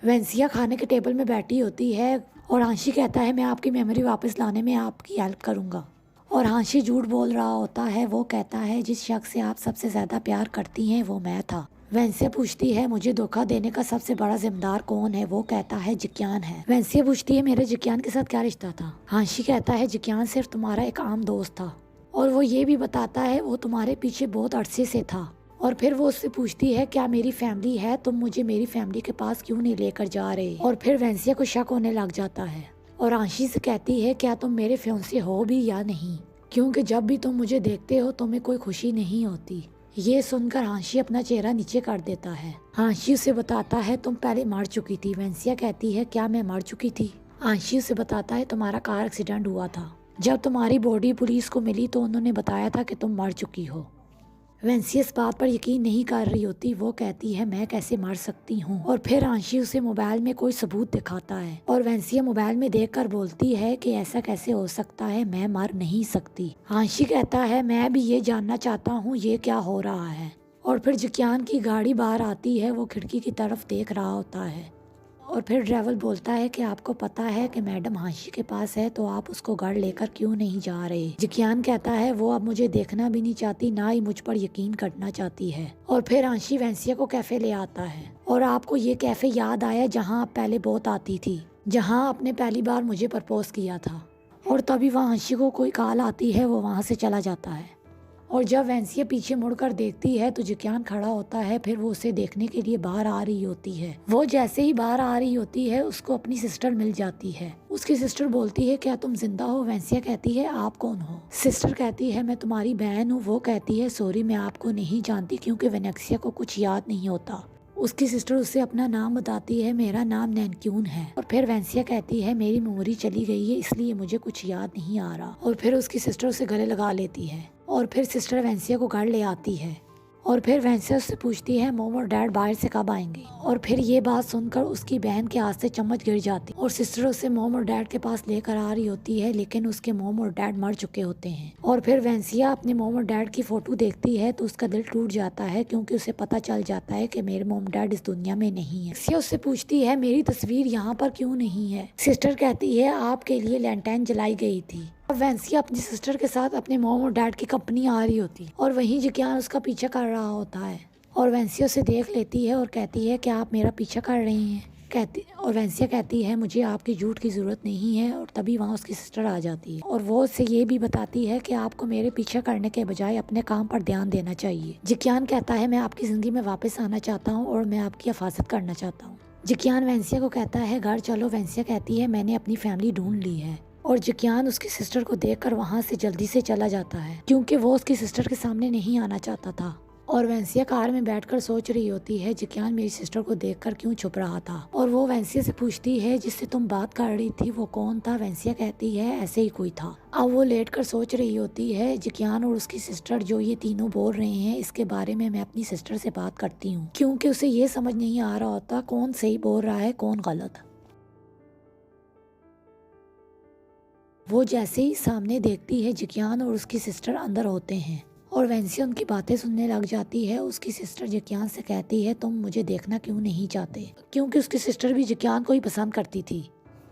वेंसिया खाने के टेबल में बैठी होती है और हांशी कहता है मैं आपकी मेमोरी वापस लाने में आपकी हेल्प करूँगा। और हांशी झूठ बोल रहा होता है। वो कहता है जिस शख्स से आप सबसे ज़्यादा प्यार करती हैं वो मैं था। वेंसिया पूछती है मुझे धोखा देने का सबसे बड़ा जिम्मेदार कौन है। वो कहता है जिक्यान है। वेंसिया पूछती है मेरे जिक्यान के साथ क्या रिश्ता था। हांशी कहता है जिक्यान सिर्फ तुम्हारा एक आम दोस्त था और वो ये भी बताता है वो तुम्हारे पीछे बहुत अरसे से था। और फिर वो उससे पूछती है क्या मेरी फैमिली है, तुम मुझे मेरी फैमिली के पास क्यों नहीं लेकर जा रहे। और फिर वेंसिया को शक होने लग जाता है और हांशी से कहती है क्या तुम मेरे फियांसे हो भी या नहीं, क्योंकि जब भी तुम मुझे देखते हो तुम्हें कोई खुशी नहीं होती। ये सुनकर हांशी अपना चेहरा नीचे कर देता है। हांशी उसे बताता है तुम पहले मर चुकी थी। वेंसिया कहती है क्या मैं मर चुकी थी। हांशी उसे बताता है तुम्हारा कार एक्सीडेंट हुआ था। जब तुम्हारी बॉडी पुलिस को मिली तो उन्होंने बताया था कि तुम मर चुकी हो। वेंसिया इस बात पर यकीन नहीं कर रही होती। वो कहती है मैं कैसे मर सकती हूँ। और फिर हांशी उसे मोबाइल में कोई सबूत दिखाता है और वेंसिया मोबाइल में देखकर बोलती है कि ऐसा कैसे हो सकता है, मैं मर नहीं सकती। हांशी कहता है मैं भी ये जानना चाहता हूँ ये क्या हो रहा है। और फिर जिक्यान की गाड़ी बाहर आती है। वो खिड़की की तरफ देख रहा होता है और फिर ड्राइवर बोलता है कि आपको पता है कि मैडम हांशी के पास है तो आप उसको घर लेकर क्यों नहीं जा रहे। जिक्यान कहता है वो अब मुझे देखना भी नहीं चाहती, ना ही मुझ पर यकीन करना चाहती है। और फिर हांशी वेंसिया को कैफे ले आता है और आपको ये कैफे याद आया जहाँ आप पहले बहुत आती थी, जहाँ आपने पहली बार मुझे प्रपोज किया था। और तभी वहाँ हांशी को कोई कॉल आती है। वो वहाँ से चला जाता है और जब वेंसिया पीछे मुड़कर देखती है तो जिक्यान खड़ा होता है। फिर वो उसे देखने के लिए बाहर आ रही होती है। वो जैसे ही बाहर आ रही होती है उसको अपनी सिस्टर मिल जाती है। उसकी सिस्टर बोलती है क्या तुम जिंदा हो। वेंसिया कहती है आप कौन हो। सिस्टर कहती है मैं तुम्हारी बहन हूँ। वो कहती है सॉरी मैं आपको नहीं जानती, क्योंकि वेनेक्सिया को कुछ याद नहीं होता। उसकी सिस्टर उसे अपना नाम बताती है, मेरा नाम नैनक्यून है। और फिर वेंसिया कहती है मेरी मेमोरी चली गई है इसलिए मुझे कुछ याद नहीं आ रहा। और फिर उसकी सिस्टर उसे गले लगा लेती है और फिर सिस्टर वेंसिया को घर ले आती है। और फिर वेंसिया उससे पूछती है मॉम और डैड बाहर से कब आएंगे। और फिर ये बात सुनकर उसकी बहन के हाथ से चम्मच गिर जाती और सिस्टर उसे मॉम और डैड के पास लेकर आ रही होती है, लेकिन उसके मॉम और डैड मर चुके होते हैं। और फिर वेंसिया अपने मॉम और डैड की फोटो देखती है तो उसका दिल टूट जाता है, क्योंकि उसे पता चल जाता है कि मेरे मॉम डैड इस दुनिया में नहीं है। वेंसिया उससे पूछती है मेरी तस्वीर यहाँ पर क्यों नहीं है। सिस्टर कहती है आपके लिए लैंटर्न जलाई गई थी। अब वेंसिया अपनी सिस्टर के साथ अपने मॉम और डैड की कंपनी आ रही होती और वहीं जिक्यान उसका पीछा कर रहा होता है। और वेंसिया उसे देख लेती है और कहती है क्या आप मेरा पीछा कर रही हैं। और वेंसिया कहती है मुझे आपकी झूठ की जरूरत नहीं है। और तभी वहाँ उसकी सिस्टर आ जाती है और वो उससे ये भी बताती है कि आपको मेरे पीछा करने के बजाय अपने काम पर ध्यान देना चाहिए। जिक्यान कहता है मैं आपकी जिंदगी में वापस आना चाहता हूँ और मैं आपकी हिफाजत करना चाहता हूँ। जिक्यान वेंसिया को कहता है घर चलो। वेंसिया कहती है मैंने अपनी फैमिली ढूंढ ली है। और जिक्यान उसकी सिस्टर को देखकर वहाँ से जल्दी से चला जाता है, क्योंकि वो उसकी सिस्टर के सामने नहीं आना चाहता था। और वेंसिया कार में बैठकर सोच रही होती है जिक्यान मेरी सिस्टर को देखकर क्यों छुप रहा था। और वो वेंसिया से पूछती है जिससे तुम बात कर रही थी वो कौन था। वेंसिया कहती है ऐसे ही कोई था। अब वो लेटकर सोच रही होती है जिक्यान और उसकी सिस्टर जो ये तीनों बोल रहे हैं इसके बारे में मैं अपनी सिस्टर से बात करती हूँ, क्योंकि उसे ये समझ नहीं आ रहा होता कौन सही बोल रहा है कौन गलत। वो जैसे ही सामने देखती है जिक्यान और उसकी सिस्टर अंदर होते हैं और वेंसिया उनकी बातें सुनने लग जाती है। उसकी सिस्टर जिक्यान से कहती है तुम मुझे देखना क्यों नहीं चाहते, क्योंकि उसकी सिस्टर भी जिक्यान को ही पसंद करती थी।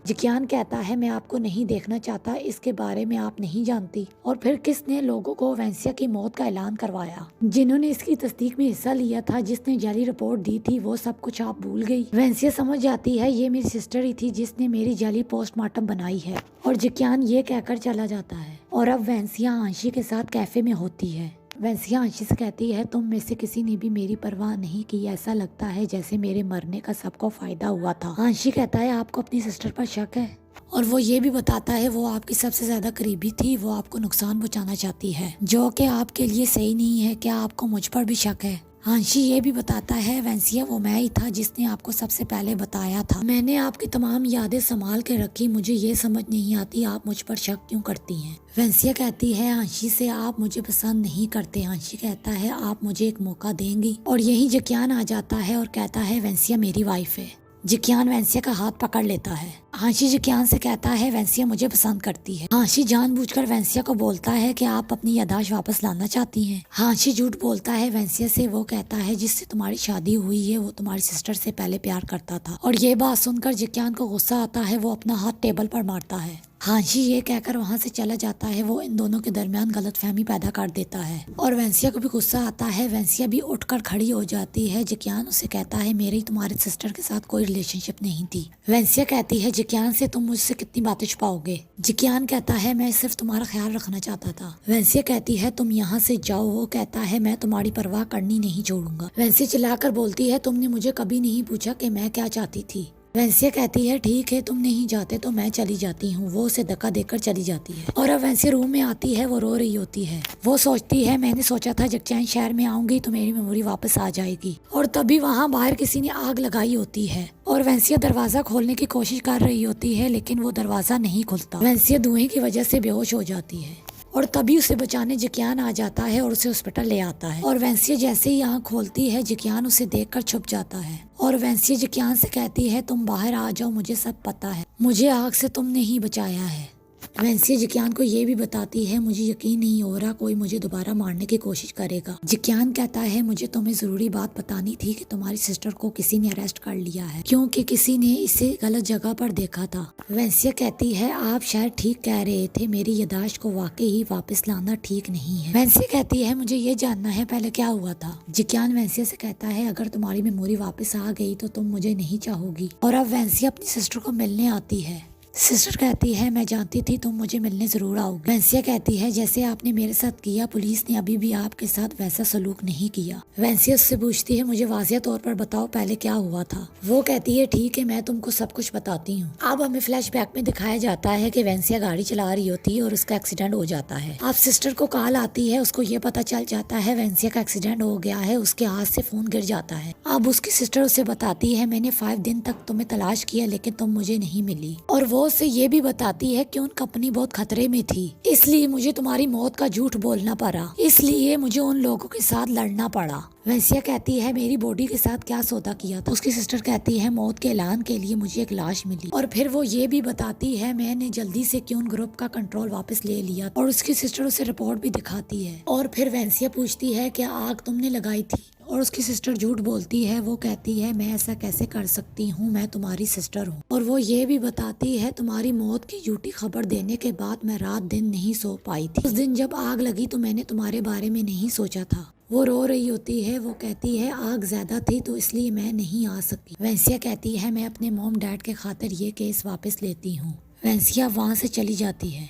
जिक्यान कहता है मैं आपको नहीं देखना चाहता, इसके बारे में आप नहीं जानती। और फिर किसने लोगों को वेंसिया की मौत का ऐलान करवाया, जिन्होंने इसकी तस्दीक में हिस्सा लिया था, जिसने जाली रिपोर्ट दी थी, वो सब कुछ आप भूल गई। वेंसिया समझ जाती है ये मेरी सिस्टर ही थी जिसने मेरी जाली पोस्टमार्टम बनाई है। और जिक्यान ये कहकर चला जाता है और अब वेंसिया हांशी के साथ कैफे में होती है। वेंसिया हांशी से कहती है तुम में से किसी ने भी मेरी परवाह नहीं की, ऐसा लगता है जैसे मेरे मरने का सबको फायदा हुआ था। हांशी कहता है आपको अपनी सिस्टर पर शक है, और वो ये भी बताता है वो आपकी सबसे ज्यादा करीबी थी, वो आपको नुकसान पहुंचाना चाहती है जो कि आपके लिए सही नहीं है। क्या आपको मुझ पर भी शक है। हांशी ये भी बताता है वेंसिया वो मैं ही था जिसने आपको सबसे पहले बताया था। मैंने आपकी तमाम यादें संभाल के रखी, मुझे ये समझ नहीं आती आप मुझ पर शक क्यों करती हैं। वेंसिया कहती है हांशी से आप मुझे पसंद नहीं करते। हांशी कहता है आप मुझे एक मौका देंगी। और यही जिक्यान आ जाता है और कहता है वेंसिया मेरी वाइफ है। जिकियान वेंसिया का हाथ पकड़ लेता है। हांशी जिकियान से कहता है वेंसिया मुझे पसंद करती है। हांशी जानबूझकर वेंसिया को बोलता है कि आप अपनी याददाश्त वापस लाना चाहती हैं। हांशी झूठ बोलता है वेंसिया से। वो कहता है जिससे तुम्हारी शादी हुई है वो तुम्हारी सिस्टर से पहले प्यार करता था। और ये बात सुनकर जिकियान को गुस्सा आता है। वो अपना हाथ टेबल पर मारता है। हांशी ये कहकर वहाँ से चला जाता है। वो इन दोनों के दरमियान गलतफहमी पैदा कर देता है और वेंसिया को भी गुस्सा आता है। वेंसिया भी उठकर खड़ी हो जाती है। जिकियान उसे कहता है मेरी तुम्हारी सिस्टर के साथ कोई रिलेशनशिप नहीं थी। वेंसिया कहती है जिकियान से तुम मुझसे कितनी बातें छुपाओगे। जिकियान कहता है मैं सिर्फ तुम्हारा ख्याल रखना चाहता था। वेंसिया कहती है तुम यहाँ से जाओ। वो कहता है मैं तुम्हारी परवाह करनी नहीं छोड़ूंगा। वेंसिया चिल्लाकर बोलती है तुमने मुझे कभी नहीं पूछा कि मैं क्या चाहती थी। वेंसिया कहती है ठीक है तुम नहीं जाते तो मैं चली जाती हूँ। वो उसे धक्का देकर चली जाती है और अब वेंसिया रूम में आती है। वो रो रही होती है। वो सोचती है मैंने सोचा था जगचैन शहर में आऊंगी तो मेरी मेमोरी वापस आ जाएगी। और तभी वहाँ बाहर किसी ने आग लगाई होती है और वेंसिया दरवाजा खोलने की कोशिश कर रही होती है लेकिन वो दरवाजा नहीं खुलता। वेंसिया धुएं की वजह से बेहोश हो जाती है और तभी उसे बचाने जिकियान आ जाता है और उसे हॉस्पिटल ले आता है। और वेंसिया जैसे ही आँख खोलती है जिकियान उसे देखकर छुप जाता है और वेंसिया जिकियान से कहती है तुम बाहर आ जाओ, मुझे सब पता है, मुझे आग से तुमने ही बचाया है। वेंसिया जिकियान को ये भी बताती है मुझे यकीन नहीं हो रहा कोई मुझे दोबारा मारने की कोशिश करेगा। जिकियान कहता है मुझे तुम्हें जरूरी बात बतानी थी कि तुम्हारी सिस्टर को किसी ने अरेस्ट कर लिया है क्योंकि किसी ने इसे गलत जगह पर देखा था। वेंसिया कहती है आप शायद ठीक कह रहे थे, मेरी याददाश्त को वाकई ही वापस लाना ठीक नहीं है। वेंसिया कहती है मुझे ये जानना है पहले क्या हुआ था। जिकियान वेंसिया से कहता है अगर तुम्हारी मेमोरी वापस आ गई तो तुम मुझे नहीं चाहोगी। और अब वेंसिया अपनी सिस्टर को मिलने आती है। सिस्टर कहती है मैं जानती थी तुम मुझे मिलने जरूर आओगे। वेंसिया कहती है जैसे आपने मेरे साथ किया पुलिस ने अभी भी आपके साथ वैसा सलूक नहीं किया। वेंसिया उससे पूछती है मुझे वाज़िया तौर पर बताओ पहले क्या हुआ था। वो कहती है ठीक है मैं तुमको सब कुछ बताती हूँ। अब हमें फ्लैशबैक में दिखाया जाता है कि वेंसिया गाड़ी चला रही होती है और उसका एक्सीडेंट हो जाता है। अब सिस्टर को कॉल आती है, उसको ये पता चल जाता है वेंसिया का एक्सीडेंट हो गया है, उसके हाथ से फोन गिर जाता है। अब उसकी सिस्टर उसे बताती है मैंने 5 दिन तक तुम्हें तलाश किया लेकिन तुम मुझे नहीं मिली। और वो उससे ये भी बताती है कि उन कंपनी बहुत खतरे में थी इसलिए मुझे तुम्हारी मौत का झूठ बोलना पड़ा, इसलिए मुझे उन लोगों के साथ लड़ना पड़ा। वेंसिया कहती है मेरी बॉडी के साथ क्या सौदा किया था। उसकी सिस्टर कहती है मौत के ऐलान के लिए मुझे एक लाश मिली। और फिर वो ये भी बताती है मैंने जल्दी से क्यों ग्रुप का कंट्रोल वापस ले लिया और उसकी सिस्टर उसे रिपोर्ट भी दिखाती है। और फिर वेंसिया पूछती है कि आग तुमने लगाई थी और उसकी सिस्टर झूठ बोलती है। वो कहती है मैं ऐसा कैसे कर सकती हूँ, मैं तुम्हारी सिस्टर हूँ। और वो ये भी बताती है तुम्हारी मौत की झूठी खबर देने के बाद मैं रात दिन नहीं सो पाई थी। उस दिन जब आग लगी तो मैंने तुम्हारे बारे में नहीं सोचा था। वो रो रही होती है। वो कहती है आग ज्यादा थी तो इसलिए मैं नहीं आ सकी। वेंसिया कहती है मैं अपने मॉम डैड के खातिर ये केस वापस लेती हूँ। वेंसिया वहाँ से चली जाती है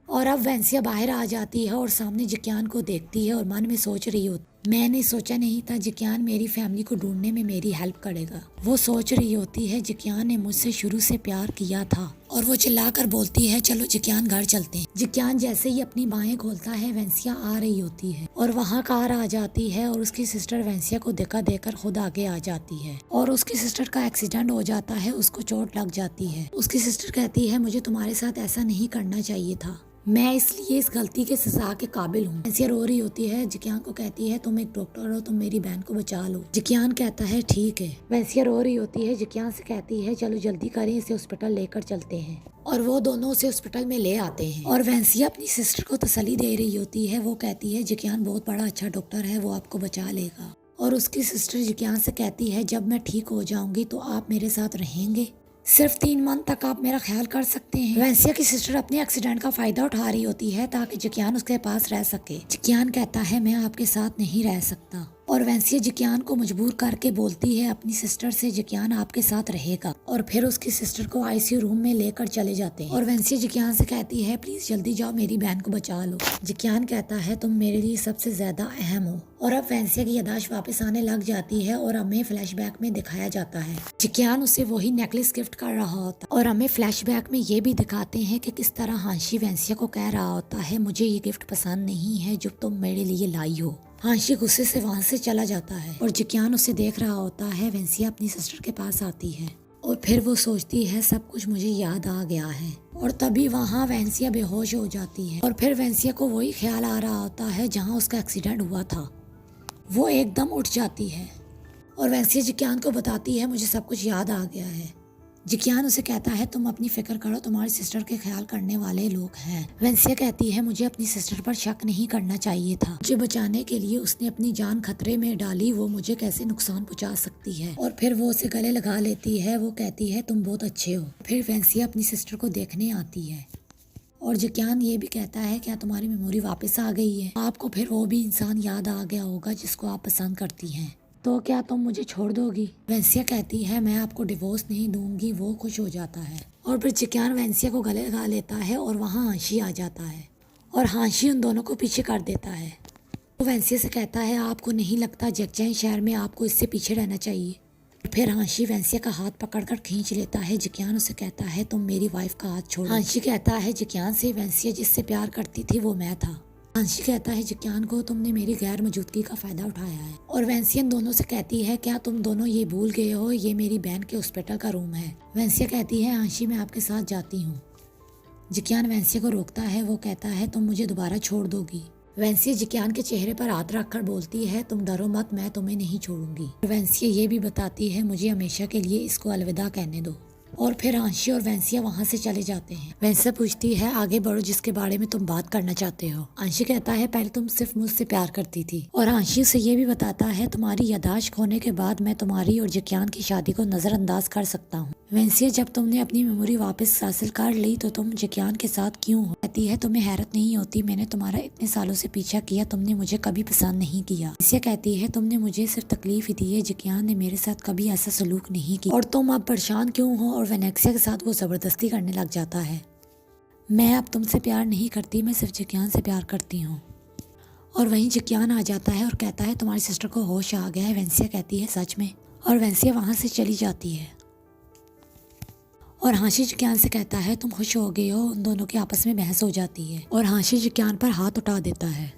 और अब वेंसिया बाहर आ जाती है और सामने जिकियान को देखती है और मन में सोच रही होती मैंने सोचा नहीं था जिकियान मेरी फैमिली को ढूंढने में मेरी हेल्प करेगा। वो सोच रही होती है जिकियान ने मुझसे शुरू से प्यार किया था और वो चिल्लाकर बोलती है चलो जिकियान घर चलते हैं। जिकियान जैसे ही अपनी बाहें खोलता है वेंसिया आ रही होती है और वहाँ कार आ जाती है और उसकी सिस्टर वेंसिया को धक्का देकर खुद आगे आ जाती है और उसकी सिस्टर का एक्सीडेंट हो जाता है, उसको चोट लग जाती है। उसकी सिस्टर कहती है मुझे तुम्हारे साथ ऐसा नहीं करना चाहिए था, मैं इसलिए इस गलती के सजा के काबिल हूँ। वेंसिया रो रही होती है। जिकियान को कहती है तुम एक डॉक्टर हो, तुम मेरी बहन को बचा लो। जिकियान कहता है ठीक है। वेंसिया रो रही होती है। जिकियान से कहती है चलो जल्दी करें, इसे हॉस्पिटल लेकर चलते हैं। और वो दोनों उसे हॉस्पिटल में ले आते हैं और वेंसिया अपनी सिस्टर को तसल्ली दे रही होती है। वो कहती है जिकियान बहुत बड़ा अच्छा डॉक्टर है, वो आपको बचा लेगा। और उसकी सिस्टर जिकियान से कहती है जब मैं ठीक हो जाऊंगी तो आप मेरे साथ रहेंगे, सिर्फ 3 मंथ तक आप मेरा ख्याल कर सकते हैं। वेंसिया की सिस्टर अपने एक्सीडेंट का फायदा उठा रही होती है ताकि जिकियान उसके पास रह सके। जिकियान कहता है मैं आपके साथ नहीं रह सकता और वेंसिया जिकियान को मजबूर करके बोलती है अपनी सिस्टर से जिकियान आपके साथ रहेगा। और फिर उसकी सिस्टर को आईसीयू रूम में लेकर चले जाते हैं और वेंसिया जिकियान से कहती है प्लीज जल्दी जाओ, मेरी बहन को बचा लो। जिकियान कहता है तुम मेरे लिए सबसे ज्यादा अहम हो। और अब वेंसिया की याददाश्त वापस आने लग जाती है और हमें फ्लैशबैक में दिखाया जाता है जिकियान उसे वही नेकलेस गिफ्ट कर रहा होता और हमें फ्लैशबैक में ये भी दिखाते हैं कि किस तरह हांशी वेंसिया को कह रहा होता है मुझे ये गिफ्ट पसंद नहीं है जो तुम मेरे लिए लाई हो। हांशी गुस्से से वहाँ से चला जाता है और जिकियान उसे देख रहा होता है। वेंसिया अपनी सिस्टर के पास आती है और फिर वो सोचती है सब कुछ मुझे याद आ गया है। और तभी वहाँ वेंसिया बेहोश हो जाती है और फिर वेंसिया को वही ख्याल आ रहा होता है जहाँ उसका एक्सीडेंट हुआ था। वो एकदम उठ जाती है और वैसे जिक्यान को बताती है मुझे सब कुछ याद आ गया है। जिक्यान उसे कहता है तुम अपनी फिक्र करो, तुम्हारी सिस्टर के ख्याल करने वाले लोग हैं। वेंसिया कहती है मुझे अपनी सिस्टर पर शक नहीं करना चाहिए था। मुझे बचाने के लिए उसने अपनी जान खतरे में डाली, वो मुझे कैसे नुकसान पहुंचा सकती है। और फिर वो उसे गले लगा लेती है। वो कहती है तुम बहुत अच्छे हो। फिर वेंसिया अपनी सिस्टर को देखने आती है और जिक्यान ये भी कहता है क्या तुम्हारी मेमोरी वापस आ गई है? आपको फिर वो भी इंसान याद आ गया होगा जिसको आप पसंद करती हैं, तो क्या तुम मुझे छोड़ दोगी? वेंसिया कहती है मैं आपको डिवोर्स नहीं दूंगी। वो खुश हो जाता है और फिर जिक्यान वेंसिया को गले लगा लेता है और वहाँ हांशी आ जाता है और हांशी उन दोनों को पीछे कर देता है। वो वेंसिया से कहता है आपको नहीं लगता जगचैन शहर में आपको इससे पीछे रहना चाहिए? फिर हांशी वेंसिया का हाथ पकड़कर खींच लेता है। जिक्यान उसे कहता है तुम मेरी वाइफ का हाथ छोड़ो। हांशी कहता है जिक्यान से वेंसिया जिससे प्यार करती थी वो मैं था। हांशी कहता है जिक्यान को तुमने मेरी गैर मौजूदगी का फायदा उठाया है। और वेंसिया दोनों से कहती है क्या तुम दोनों ये भूल गए हो ये मेरी बहन के हॉस्पिटल का रूम है। वेंसिया कहती है हांशी मैं आपके साथ जाती हूँ। जिक्यान वेंसिया को रोकता है। वो कहता है तुम मुझे दोबारा छोड़ दोगी? वेंसिया जिक्यान के चेहरे पर हाथ रखकर बोलती है तुम डरो मत, मैं तुम्हें नहीं छोड़ूंगी। वेंसिया ये भी बताती है मुझे हमेशा के लिए इसको अलविदा कहने दो। और फिर हांशी और वेंसिया वहाँ से चले जाते हैं। वेंसिया पूछती है आगे बढ़ो, जिसके बारे में तुम बात करना चाहते हो। हांशी कहता है पहले तुम सिर्फ मुझसे प्यार करती थी। और हांशी उसे ये भी बताता है तुम्हारी यादाश्त खोने के बाद मैं तुम्हारी और जिक्यान की शादी को नजरअंदाज कर सकता हूँ। वेंसिया जब तुमने अपनी मेमोरी वापस हासिल कर ली तो तुम जिक्यान के साथ क्यों हो? कहती है तुम्हें हैरत नहीं होती मैंने तुम्हारा इतने सालों से पीछा किया, तुमने मुझे कभी पसंद नहीं किया। वेंसिया कहती है तुमने मुझे सिर्फ तकलीफ ही दी है, जिक्यान ने मेरे साथ कभी ऐसा सलूक नहीं किया और तुम अब परेशान क्यों हो? और वेनेक्सिया के साथ वो जबरदस्ती करने लग जाता है। मैं अब तुमसे प्यार नहीं करती, मैं सिर्फ जिक्यान से प्यार करती हूँ। और वहीं जिक्यान आ जाता है और कहता है तुम्हारी सिस्टर को होश आ गया है। वेंसिया कहती है सच में? और वेंसिया वहाँ से चली जाती है। और हांशी जिक्यान से कहता है तुम खुश हो गए हो। उन दोनों की आपस में बहस हो जाती है और हांशी जिक्यान पर हाथ उठा देता है।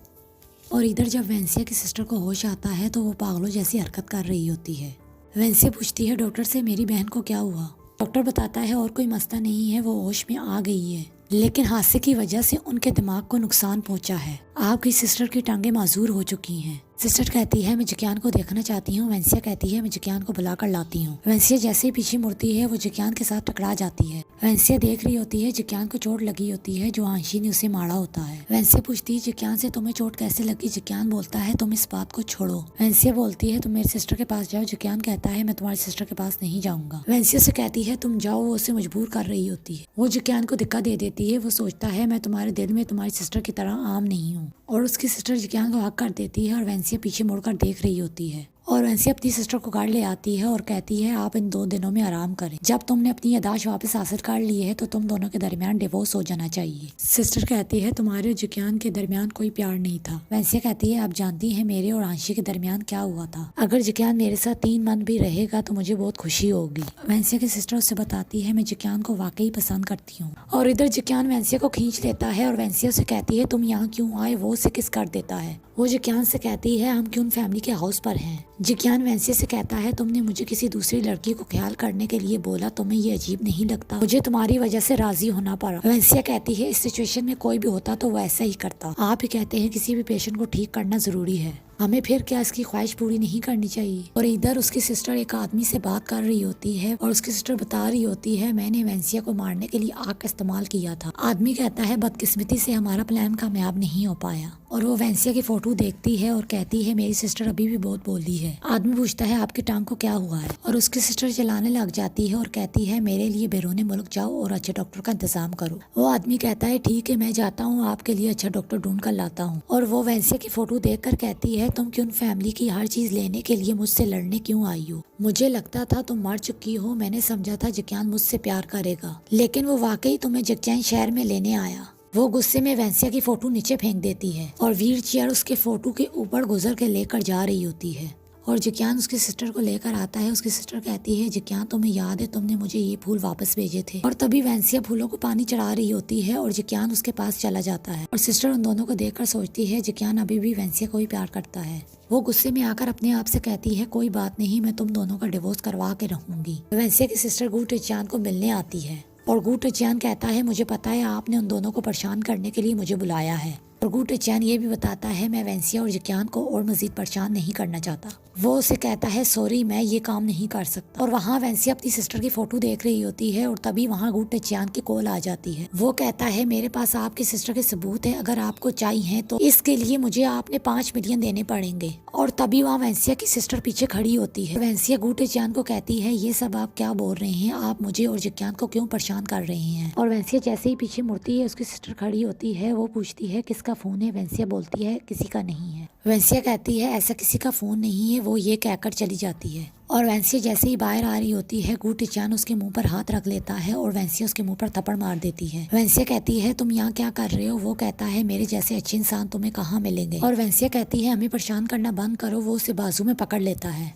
और इधर जब वेंसिया की सिस्टर को होश आता है तो वो पागलों जैसी हरकत कर रही होती है। वेंसिया पूछती है डॉक्टर से मेरी बहन को क्या हुआ? डॉक्टर बताता है और कोई मसला नहीं है, वो होश में आ गई है, लेकिन हादसे की वजह से उनके दिमाग को नुकसान पहुंचा है। आपकी सिस्टर की टांगें माजूर हो चुकी हैं। सिस्टर कहती है मैं जिक्यान को देखना चाहती हूँ। वेंसिया कहती है मैं जिक्यान को बुला कर लाती हूँ। वेंसिया जैसे ही पीछे मुड़ती है वो जिक्यान के साथ टकरा जाती है। वेंसिया देख रही होती है जिक्यान को चोट लगी होती है जो हांशी ने उसे मारा होता है। वेंसिया पूछती है जिक्यान से तुम्हें चोट कैसे लगी? जिक्यान बोलता है तुम इस बात को छोड़ो। वेंसिया बोलती है तुम मेरी सिस्टर के पास जाओ। जिक्यान कहता है मैं तुम्हारी सिस्टर के पास नहीं जाऊंगा। वेंसिया से कहती है तुम जाओ, वो उसे मजबूर कर रही होती है। वो जिक्यान को धक्का दे देती है। वो सोचता है मैं तुम्हारे दिल में तुम्हारी सिस्टर की तरह आम नहीं हूँ और उसकी सिस्टर जिक्यान को हक कर देती है और वेंसिया पीछे मुड़कर देख रही होती है। और वेंसिया अपनी सिस्टर को घर ले आती है और कहती है आप इन 2 दिनों में आराम करें। जब तुमने अपनी यादाश्त वापस हासिल कर ली है तो तुम दोनों के दरमियान डिवोर्स हो जाना चाहिए। सिस्टर कहती है तुम्हारे और जिक्यान के दरमियान कोई प्यार नहीं था। वेंसिया कहती है आप जानती हैं मेरे और हांशी के दरमियान क्या हुआ था। अगर जिक्यान मेरे साथ 3 मंथ भी रहेगा तो मुझे बहुत खुशी होगी। वेंसिया की सिस्टर उससे बताती है मैं जिक्यान को वाकई पसंद करती हूँ। और इधर जिक्यान वेंसिया को खींच लेता है और वेंसिया से कहती है तुम यहाँ क्यों आए? वो उसे किस कर देता है। वो जिक्यान से कहती है हम क्यों फैमिली के हाउस पर हैं। जिक्यान वेंसिया से कहता है तुमने मुझे किसी दूसरी लड़की को ख्याल करने के लिए बोला, तुम्हें ये अजीब नहीं लगता? मुझे तुम्हारी वजह से राजी होना पड़ा। वेंसिया कहती है इस सिचुएशन में कोई भी होता तो वैसा ही करता। आप ही कहते हैं किसी भी पेशेंट को ठीक करना जरूरी है, हमें फिर क्या इसकी ख्वाहिश पूरी नहीं करनी चाहिए। और इधर उसकी सिस्टर एक आदमी से बात कर रही होती है और उसकी सिस्टर बता रही होती है मैंने वेंसिया को मारने के लिए आग का इस्तेमाल किया था। आदमी कहता है बदकिस्मती से हमारा प्लान कामयाब नहीं हो पाया। और वो वेंसिया की फोटो देखती है और कहती है मेरी सिस्टर अभी भी बहुत बोली है। आदमी पूछता है आपकी टांग को क्या हुआ है? और उसकी सिस्टर चलाने लग जाती है और कहती है मेरे लिए बैरून मुल्क जाओ और अच्छे डॉक्टर का इंतजाम करो। वो आदमी कहता है ठीक है मैं जाता हूँ, आपके लिए अच्छा डॉक्टर ढूंढ कर लाता हूँ। और वो वेंसिया की फोटो देख कर कहती है तुम क्यों फैमिली की हर चीज लेने के लिए मुझसे लड़ने क्यों आई हो? मुझे लगता था तुम मर चुकी हो। मैंने समझा था जिक्यान मुझसे प्यार करेगा, लेकिन वो वाकई तुम्हें जगचैन शहर में लेने आया। वो गुस्से में वेंसिया की फोटो नीचे फेंक देती है और व्हील चेयर उसके फोटो के ऊपर गुजर के लेकर जा रही होती है। और जिक्यान उसकी सिस्टर को लेकर आता है। उसकी सिस्टर कहती है जिक्यान तुम्हें याद है तुमने मुझे ये फूल वापस भेजे थे। और तभी वेंसिया फूलों को पानी चढ़ा रही होती है और जिक्यान उसके पास चला जाता है। और सिस्टर उन दोनों को देखकर सोचती है जिक्यान अभी भी वेंसिया को ही प्यार करता है। वो गुस्से में आकर अपने आप से कहती है कोई बात नहीं, मैं तुम दोनों का डिवोर्स करवा के रहूंगी। वेंसिया की सिस्टर गू टेचियान को मिलने आती है और गू टेचियान कहता है मुझे पता है आपने उन दोनों को परेशान करने के लिए मुझे बुलाया है। और गू टेचियान ये भी बताता है मैं वेंसिया और जिक्यान को और मजीद परेशान नहीं करना चाहता। वो उसे कहता है सॉरी मैं ये काम नहीं कर सकता। और वहाँ वेंसिया अपनी सिस्टर की फोटो देख रही होती है और तभी वहाँ गू टेचियान की कॉल आ जाती है। वो कहता है मेरे पास आपकी सिस्टर के सबूत है, अगर आपको चाहिए तो इसके लिए मुझे आपने 5 मिलियन देने पड़ेंगे। और तभी वहाँ वेंसिया की सिस्टर पीछे खड़ी होती है। वेंसिया गू टेचियान को कहती है ये सब आप क्या बोल रहे हैं, आप मुझे और जिक्यान को क्यों परेशान कर रहे हैं। और वेंसिया जैसे ही पीछे मुड़ती है उसकी सिस्टर खड़ी होती है। वो पूछती है किसका फोन है। वेंसिया बोलती है किसी का नहीं है। वेंसिया कहती है ऐसा किसी का फोन नहीं है। वो ये कहकर चली जाती है। और वेंसिया जैसे ही बाहर आ रही होती है गू टेचियान उसके मुंह पर हाथ रख लेता है और वेंसिया उसके मुंह पर थप्पड़ मार देती है। वेंसिया कहती है तुम यहाँ क्या कर रहे हो। वो कहता है मेरे जैसे अच्छे इंसान तुम्हें कहाँ मिलेंगे। और वेंसिया कहती है हमें परेशान करना बंद करो। वो उसे बाजू में पकड़ लेता है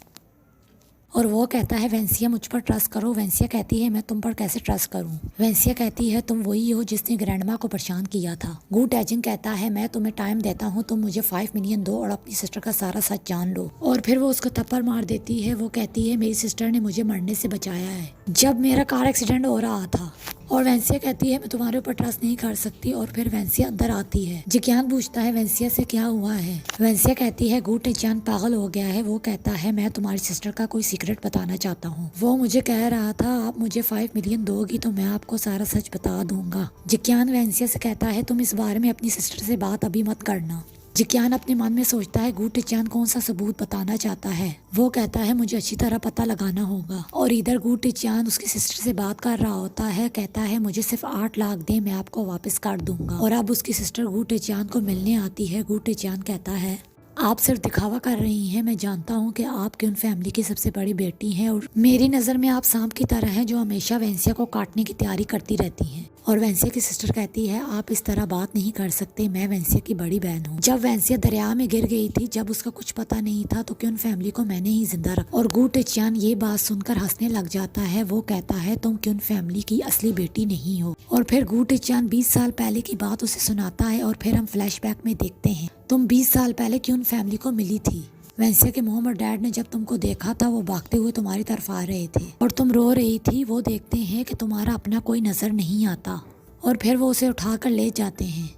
और वो कहता है वेंसिया मुझ पर ट्रस्ट करो। वेंसिया कहती है मैं तुम पर कैसे ट्रस्ट करूं। वेंसिया कहती है तुम वही हो जिसने ग्रैंडमा को परेशान किया था। गू टेचिंग कहता है मैं तुम्हें टाइम देता हूं, तुम मुझे 5 मिलियन दो और अपनी सिस्टर का सारा सच जान लो। और फिर वो उसको थप्पड़ मार देती है। वो कहती है मेरी सिस्टर ने मुझे मरने से बचाया है जब मेरा कार एक्सीडेंट हो रहा था। और वेंसिया कहती है मैं तुम्हारे ऊपर ट्रस्ट नहीं कर सकती। और फिर वेंसिया अंदर आती है। जिक्यान पूछता है वेंसिया से क्या हुआ है। वेंसिया कहती है गू टेचियान पागल हो गया है। वो कहता है मैं तुम्हारी सिस्टर का कोई सीक्रेट बताना चाहता हूँ। वो मुझे कह रहा था आप मुझे 5 मिलियन दोगी तो मैं आपको सारा सच बता दूंगा। जिक्यान वेंसिया से कहता है तुम इस बारे में अपनी सिस्टर से बात अभी मत करना। जिक्यान अपने मन में सोचता है गू टेचियान कौन सा सबूत बताना चाहता है। वो कहता है मुझे अच्छी तरह पता लगाना होगा। और इधर गू टेचियान उसकी सिस्टर से बात कर रहा होता है। कहता है मुझे सिर्फ 8 लाख दे मैं आपको वापस कर दूंगा। और अब उसकी सिस्टर गू टेचियान को मिलने आती है। गू टेचियान कहता है आप सिर्फ दिखावा कर रही हैं। मैं जानता हूँ कि आप क्यून फैमिली की सबसे बड़ी बेटी हैं और मेरी नज़र में आप सांप की तरह हैं जो हमेशा वेंसिया को काटने की तैयारी करती रहती हैं। और वेंसिया की सिस्टर कहती है आप इस तरह बात नहीं कर सकते, मैं वेंसिया की बड़ी बहन हूँ। जब वेंसिया दरिया में गिर गई थी, जब उसका कुछ पता नहीं था तो क्यून फैमिली को मैंने ही जिंदा रखा। और गू टेचियान ये बात सुनकर हंसने लग जाता है। वो कहता है तुम क्यून फैमिली की असली बेटी नहीं हो। और फिर गू टेचियान 20 साल पहले की बात उसे सुनाता है। और फिर हम फ्लैशबैक में देखते हैं तुम 20 साल पहले क्यून फैमिली को मिली थी। वेंसिया के मॉम और डैड ने जब तुमको देखा था वो भागते हुए तुम्हारी तरफ आ रहे थे और तुम रो रही थी। वो देखते हैं कि तुम्हारा अपना कोई नजर नहीं आता और फिर वो उसे उठाकर ले जाते हैं।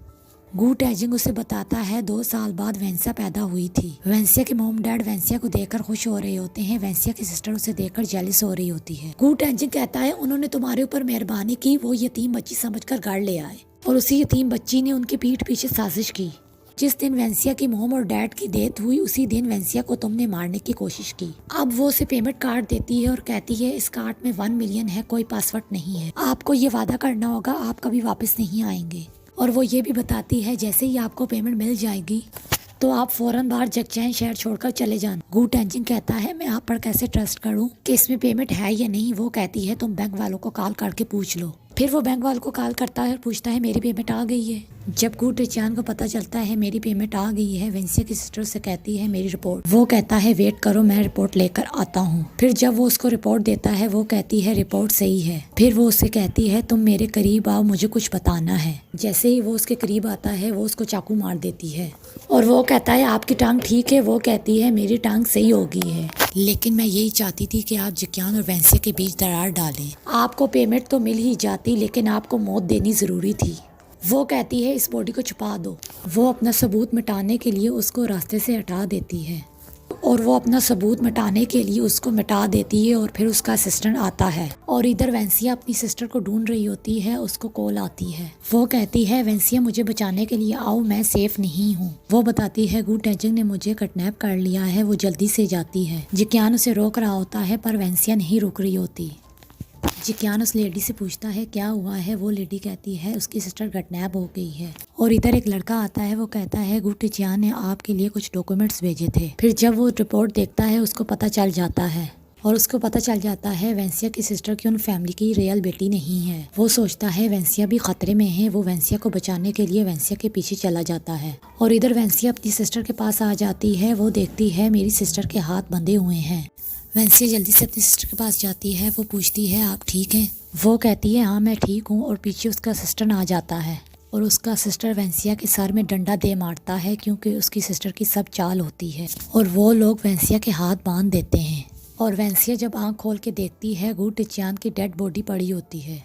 गू टेचिंग उसे बताता है 2 साल बाद वेंसिया पैदा हुई थी। वेंसिया के मॉम डैड वेंसिया को देखकर खुश हो रहे होते हैं। वेंसिया की सिस्टर उसे देखकर जेलस हो रही होती है। गू टेचिंग कहता है उन्होंने तुम्हारे ऊपर मेहरबानी की, वो यतीम बच्ची समझकर घर ले आए और उसी यतीम बच्ची ने उनकी पीठ पीछे साजिश की। जिस दिन वेंसिया की मॉम और डैड की डेथ हुई उसी दिन वेंसिया को तुमने मारने की कोशिश की। अब वो उसे पेमेंट कार्ड देती है और कहती है इस कार्ड में 1 मिलियन है, कोई पासवर्ड नहीं है, आपको ये वादा करना होगा आप कभी वापस नहीं आएंगे। और वो ये भी बताती है जैसे ही आपको पेमेंट मिल जाएगी तो आप फौरन बाहर जगचैन शहर छोड़कर चले जाना। गू टेचिंग कहता है मैं आप पर कैसे ट्रस्ट करूं कि इसमें पेमेंट है या नहीं। वो कहती है तुम बैंक वालों को कॉल करके पूछ लो। फिर वो बैंक वालों को कॉल करता है और पूछता है मेरी पेमेंट आ गई है। जब गू टेचियान को पता चलता है मेरी पेमेंट आ गई है, वेंसिया की सिस्टर से कहती है मेरी रिपोर्ट। वो कहता है वेट करो मैं रिपोर्ट लेकर आता हूँ। फिर जब वो उसको रिपोर्ट देता है वो कहती है रिपोर्ट सही है। फिर वो उसे कहती है तुम मेरे करीब आओ, मुझे कुछ बताना है। जैसे ही वो उसके करीब आता है वो उसको चाकू मार देती है और वो कहता है आपकी टांग ठीक है। वो कहती है मेरी टांग सही हो गई है, लेकिन मैं यही चाहती थी कि आप जिक्यान और वेंसिया के बीच दरार डालें। आपको पेमेंट तो मिल ही जाती लेकिन आपको मौत देनी जरूरी थी। वो कहती है इस बॉडी को छुपा दो। वो अपना सबूत मिटाने के लिए उसको रास्ते से हटा देती है और वो अपना सबूत मिटाने के लिए उसको मिटा देती है। और फिर उसका असिस्टेंट आता है और इधर वेंसिया अपनी सिस्टर को ढूंढ रही होती है। उसको कॉल आती है। वो कहती है वेंसिया मुझे बचाने के लिए आओ, मैं सेफ नहीं हूँ। वो बताती है गू टेचिंग ने मुझे किडनैप कर लिया है। वो जल्दी से जाती है। जिक्यान उसे रोक रहा होता है पर वेंसिया नहीं रुक रही होती। जिक्यान उस लेडी से पूछता है क्या हुआ है। वो लेडी कहती है उसकी सिस्टर किडनैप हो गई है। और इधर एक लड़का आता है। वो कहता है गू टेचियान ने आपके लिए कुछ डॉक्यूमेंट्स भेजे थे। फिर जब वो रिपोर्ट देखता है उसको पता चल जाता है और उसको पता चल जाता है वेंसिया की सिस्टर की उन फैमिली की रियल बेटी नहीं है। वो सोचता है वेंसिया भी खतरे में है। वो वेंसिया को बचाने के लिए वेंसिया के पीछे चला जाता है और इधर वेंसिया अपनी सिस्टर के पास आ जाती है। वो देखती है मेरी सिस्टर के हाथ बंधे हुए हैं। वेंसिया जल्दी से अपनी सिस्टर के पास जाती है। वो पूछती है आप ठीक हैं। वो कहती है हाँ मैं ठीक हूँ। और पीछे उसका असिस्टेंट आ जाता है और उसका सिस्टर वेंसिया के सर में डंडा दे मारता है क्योंकि उसकी सिस्टर की सब चाल होती है और वो लोग वेंसिया के हाथ बांध देते हैं। और वेंसिया जब आंख खोल के देखती है गू टेचियान की डेड बॉडी पड़ी होती है।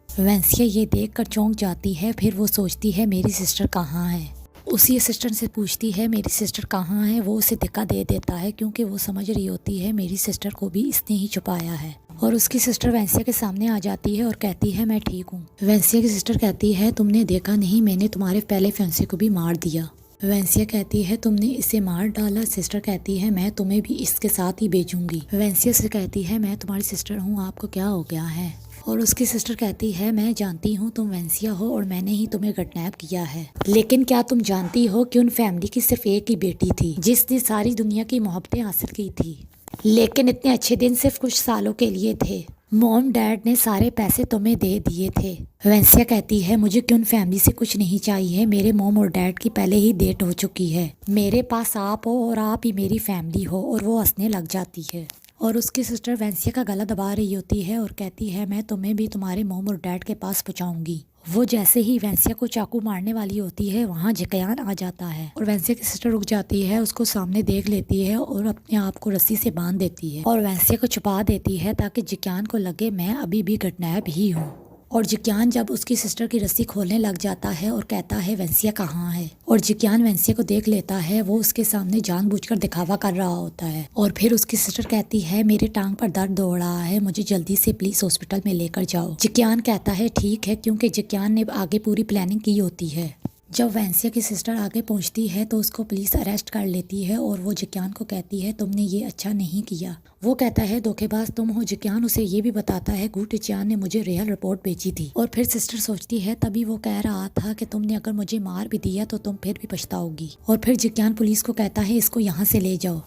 वेंसिया ये देखकर चौंक जाती है। फिर वो सोचती है मेरी सिस्टर कहाँ है। उसी असिस्टेंट से पूछती है मेरी सिस्टर कहाँ है। वो उसे धक्का दे देता है क्योंकि वो समझ रही होती है मेरी सिस्टर को भी इसने ही छुपाया है। और उसकी सिस्टर वेंसिया के सामने आ जाती है और कहती है मैं ठीक हूँ। वेंसिया की सिस्टर कहती है तुमने देखा नहीं, मैंने तुम्हारे पहले फियांसे को भी मार दिया। वेंसिया कहती है तुमने इसे मार डाला। सिस्टर कहती है मैं तुम्हें भी इसके साथ ही भेजूंगी। वेंसिया से कहती है मैं तुम्हारी सिस्टर हूँ, आपको क्या हो गया है। और उसकी सिस्टर कहती है मैं जानती हूँ तुम वेंसिया हो और मैंने ही तुम्हें किडनैप किया है, लेकिन क्या तुम जानती हो कि उन फैमिली की सिर्फ एक ही बेटी थी जिसने सारी दुनिया की मोहब्बतें हासिल की थी, लेकिन इतने अच्छे दिन सिर्फ कुछ सालों के लिए थे। मॉम डैड ने सारे पैसे तुम्हें दे दिए थे। वेंसिया कहती है मुझे क्यों फैमिली से कुछ नहीं चाहिए, मेरे मॉम और डैड की पहले ही डेट हो चुकी है, मेरे पास आप हो और आप ही मेरी फैमिली हो। और वो हंसने लग जाती है और उसकी सिस्टर वेंसिया का गला दबा रही होती है और कहती है मैं तुम्हें भी तुम्हारे मॉम और डैड के पास पहुंचाऊंगी। वो जैसे ही वेंसिया को चाकू मारने वाली होती है वहाँ जिक्यान आ जाता है और वेंसिया की सिस्टर रुक जाती है, उसको सामने देख लेती है और अपने आप को रस्सी से बांध देती है और वेंसिया को छुपा देती है ताकि जिक्यान को लगे मैं अभी भी किडनैप ही हूँ। और जिक्यान जब उसकी सिस्टर की रस्सी खोलने लग जाता है और कहता है वेंसिया कहाँ है, और जिक्यान वेंसिया को देख लेता है, वो उसके सामने जानबूझकर दिखावा कर रहा होता है। और फिर उसकी सिस्टर कहती है मेरे टांग पर दर्द हो रहा है, मुझे जल्दी से प्लीज हॉस्पिटल में लेकर जाओ। जिक्यान कहता है ठीक है, क्योंकि जिक्यान ने आगे पूरी प्लानिंग की होती है। जब वेंसिया की सिस्टर आगे पहुंचती है तो उसको पुलिस अरेस्ट कर लेती है और वो जिक्यान को कहती है तुमने ये अच्छा नहीं किया। वो कहता है धोखेबाज तुम हो। जिक्यान उसे ये भी बताता है गुटिचियान ने मुझे रियल रिपोर्ट भेजी थी। और फिर सिस्टर सोचती है तभी वो कह रहा था कि तुमने अगर मुझे मार भी दिया तो तुम फिर भी पछताओगी। और फिर जिक्यान पुलिस को कहता है इसको यहाँ से ले जाओ।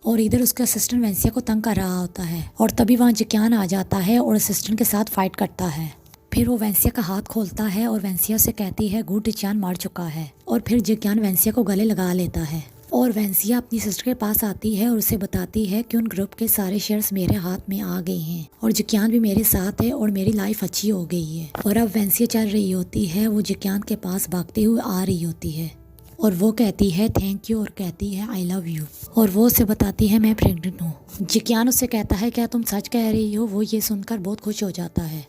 और इधर उसका असिस्टेंट वेंसिया को तंग कर रहा होता है और तभी वहाँ जिक्यान आ जाता है और असिस्टेंट के साथ फाइट करता है। फिर वो वेंसिया का हाथ खोलता है और वेंसिया से कहती है गुटिचियान मार चुका है। और फिर जिक्यान वेंसिया को गले लगा लेता है और वेंसिया अपनी सिस्टर के पास आती है और उसे बताती है कि उन ग्रुप के सारे शेयर्स मेरे हाथ में आ गए हैं और जिक्यान भी मेरे साथ है और मेरी लाइफ अच्छी हो गई है। और अब वेंसिया चल रही होती है, वो जिक्यान के पास भागते हुए आ रही होती है और वो कहती है थैंक यू और कहती है आई लव यू। और वो उसे बताती है मैं प्रेग्नेंट हूँ। जिक्यान उससे कहता है क्या तुम सच कह रही हो। वो ये सुनकर बहुत खुश हो जाता है